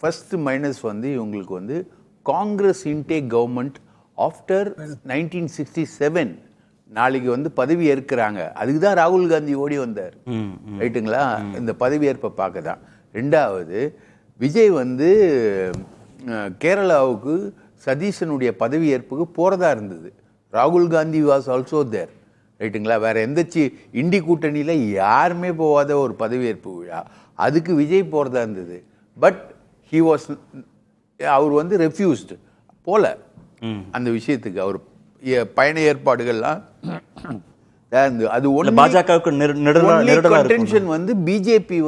ஃபர்ஸ்ட் மைனஸ் இவங்களுக்கு காங்கிரஸ் இன்டேக் கவர்மெண்ட் ஆஃப்டர் 1967 நாளைக்கு பதவி ஏற்கிறாங்க. அதுக்கு தான் ராகுல் காந்தி ஓடி வந்தார். ரைட்டுங்களா? இந்த பதவி ஏற்பை பார்க்க தான். ரெண்டாவது, விஜய் கேரளாவுக்கு சதீஷனுடைய பதவி ஏற்புக்கு போறதா இருந்தது. ராகுல் காந்தி வாஸ் ஆல்சோ தேர். ரைட்டுங்களா? வேற எந்த இண்டி கூட்டணியில யாருமே போகாத ஒரு பதவியேற்பு விழா, அதுக்கு விஜய் போறதா இருந்தது. பட் ஹி வாஸ் அவர் ரெஃப்யூஸ்டு போல அந்த விஷயத்துக்கு. அவர் பயண ஏற்பாடுகள்லாம் அது பாஜகவுக்கு பிஜேபி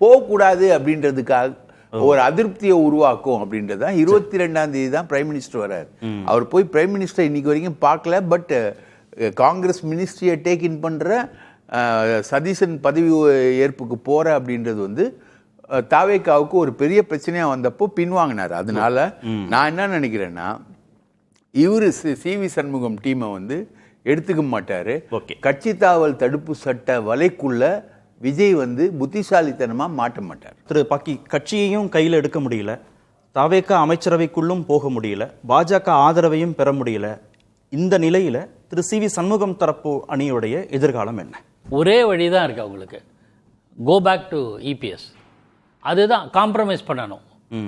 போகக்கூடாது அப்படின்றதுக்காக ஒரு அதிருப்தியை உருவாக்கும் அப்படின்றது தான். 22ஆம் தேதி தான் பிரைம் மினிஸ்டர் வர்றாரு. அவர் போய் பிரைம் மினிஸ்டர் இன்னைக்கு வரைக்கும் பார்க்கல. பட் காங்கிரஸ் மினிஸ்ட்ரியை டேக் இன் பண்ற சதீசன் பதவி ஏற்புக்கு போற அப்படின்றது தாவேகாவுக்கு ஒரு பெரிய பிரச்சனையா வந்தப்போ பின்வாங்கினார். அதனால நான் என்ன நினைக்கிறேன்னா, இவரு சி.வி. சண்முகம் டீமை எடுத்துக்க மாட்டாரு. கட்சி தாவல் தடுப்பு சட்ட வலைக்குள்ள விஜய் புத்திசாலித்தனமா மாட்ட மாட்டார். திரு பாக்கி, கட்சியையும் கையில் எடுக்க முடியல, தாவேகா அமைச்சரவைக்குள்ளும் போக முடியல, பாஜக ஆதரவையும் பெற முடியல. இந்த நிலையில திரு சி.வி. சண்முகம் தரப்பு அணியுடைய எதிர்காலம் என்ன? ஒரே வழிதான் இருக்கு அவங்களுக்கு, கோ பேக் டு இபிஎஸ். அதுதான் காம்ப்ரமைஸ் பண்ணணும்.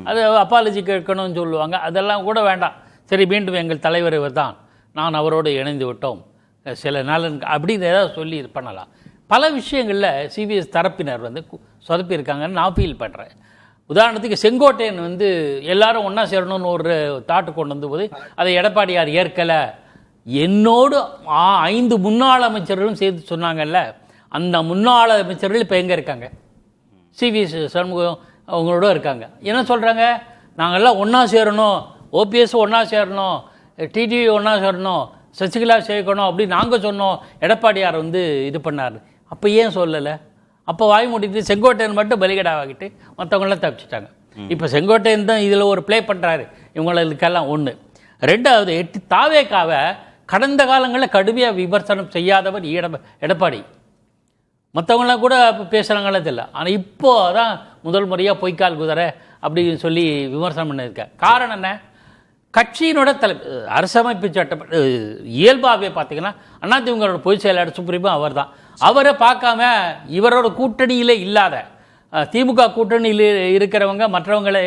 அது அப்பாலஜி கேட்கணும்னு சொல்லுவாங்க, அதெல்லாம் கூட வேண்டாம். சரி, மீண்டும் எங்கள் தலைவர் இவர் தான், நான் அவரோடு இணைந்து விட்டோம், சில நலன் அப்படின்னு ஏதாவது சொல்லி இது பண்ணலாம். பல விஷயங்களில் சிபிஎஸ் தரப்பினர் சொதப்பியிருக்காங்கன்னு நான் ஃபீல் பண்ணுறேன். உதாரணத்துக்கு செங்கோட்டையன் எல்லாரும் ஒன்றா சேரணும்னு ஒரு தாட்டு கொண்டு வந்தபோது அதை எடப்பாடியார் ஏற்கலை. என்னோடு 5 முன்னாள் அமைச்சர்களும் சேர்த்து சொன்னாங்கல்ல, அந்த முன்னாள் அமைச்சர்கள் இப்போ எங்கே இருக்காங்க? சி.வி. சண்முகம் அவங்களோட இருக்காங்க. என்ன சொல்கிறாங்க? நாங்கள்லாம் ஒன்றா சேரணும், ஓபிஎஸ் ஒன்றா சேரணும், டிடிவி ஒன்றா சேரணும், சசிகலா சேர்க்கணும் அப்படின்னு நாங்கள் சொன்னோம். எடப்பாடியார் இது பண்ணார். அப்போ ஏன் சொல்லலை? அப்போ வாய் மூடிட்டு செங்கோட்டையன் மட்டும் பலிகடாவாகிட்டு மற்றவங்களாம் தப்பிச்சிட்டாங்க. இப்போ செங்கோட்டையன் தான் இதில் ஒரு ப்ளே பண்ணுறாரு இவங்களுக்கெல்லாம். ஒன்று. ரெண்டாவது, தாவேகாவை கடந்த காலங்களில் கடுமையாக விமர்சனம் செய்யாதவர் எடப்பாடி. மற்றவங்களாம் கூட பேசுகிறாங்களே தெரியல. ஆனால் இப்போ தான் முதல் முறையாக பொய்க்கால் குதிரை அப்படின்னு சொல்லி விமர்சனம் பண்ணியிருக்க. காரணம் என்ன? கட்சியினோட அரசமைப்பு சட்டம் இயல்பாகவே பார்த்தீங்கன்னா அதிமுகவோட பொதுச் செயலாளர் சுப்ரீமோ அவர் தான். அவரை பார்க்காம இவரோட கூட்டணியிலே இல்லாத திமுக கூட்டணியில் இருக்கிறவங்க மற்றவங்களை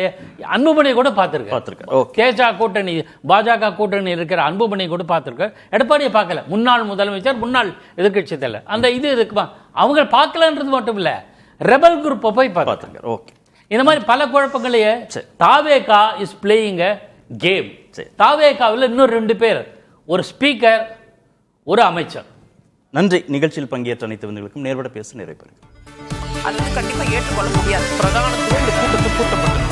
அன்புமணி கூட பார்த்துருக்கேன். தேஜா கூட்டணி பாஜக கூட்டணி இருக்கிற அன்புமணி கூட பார்த்துருக்கேன். எடப்பாடியை பார்க்கல. முன்னாள் முதலமைச்சர், முன்னாள் எதிர்கட்சி தலைவர், அந்த இது இருக்குமா? அவங்க பார்க்கலன்றது மட்டும் இல்லை, ரெபல் குரூப்பை போய் பார்த்துருக்கேன். ஓகே, இந்த மாதிரி பல குழப்பங்களையே தாவேகா இஸ் பிளேயிங் அ கேம். தாவேகாவில் இன்னும் 2 பேர், ஒரு ஸ்பீக்கர், ஒரு அமைச்சர். நன்றி. நிகழ்ச்சியில் பங்கேற்ற அனைத்து விருந்தினர்களுக்கும் நேர்பட பேச நிறைவு பெறுகிறேன். அது கண்டிப்பா ஏற்றுக்கொள்ள முடியாது. பிரதான கூட்டப்பட்டது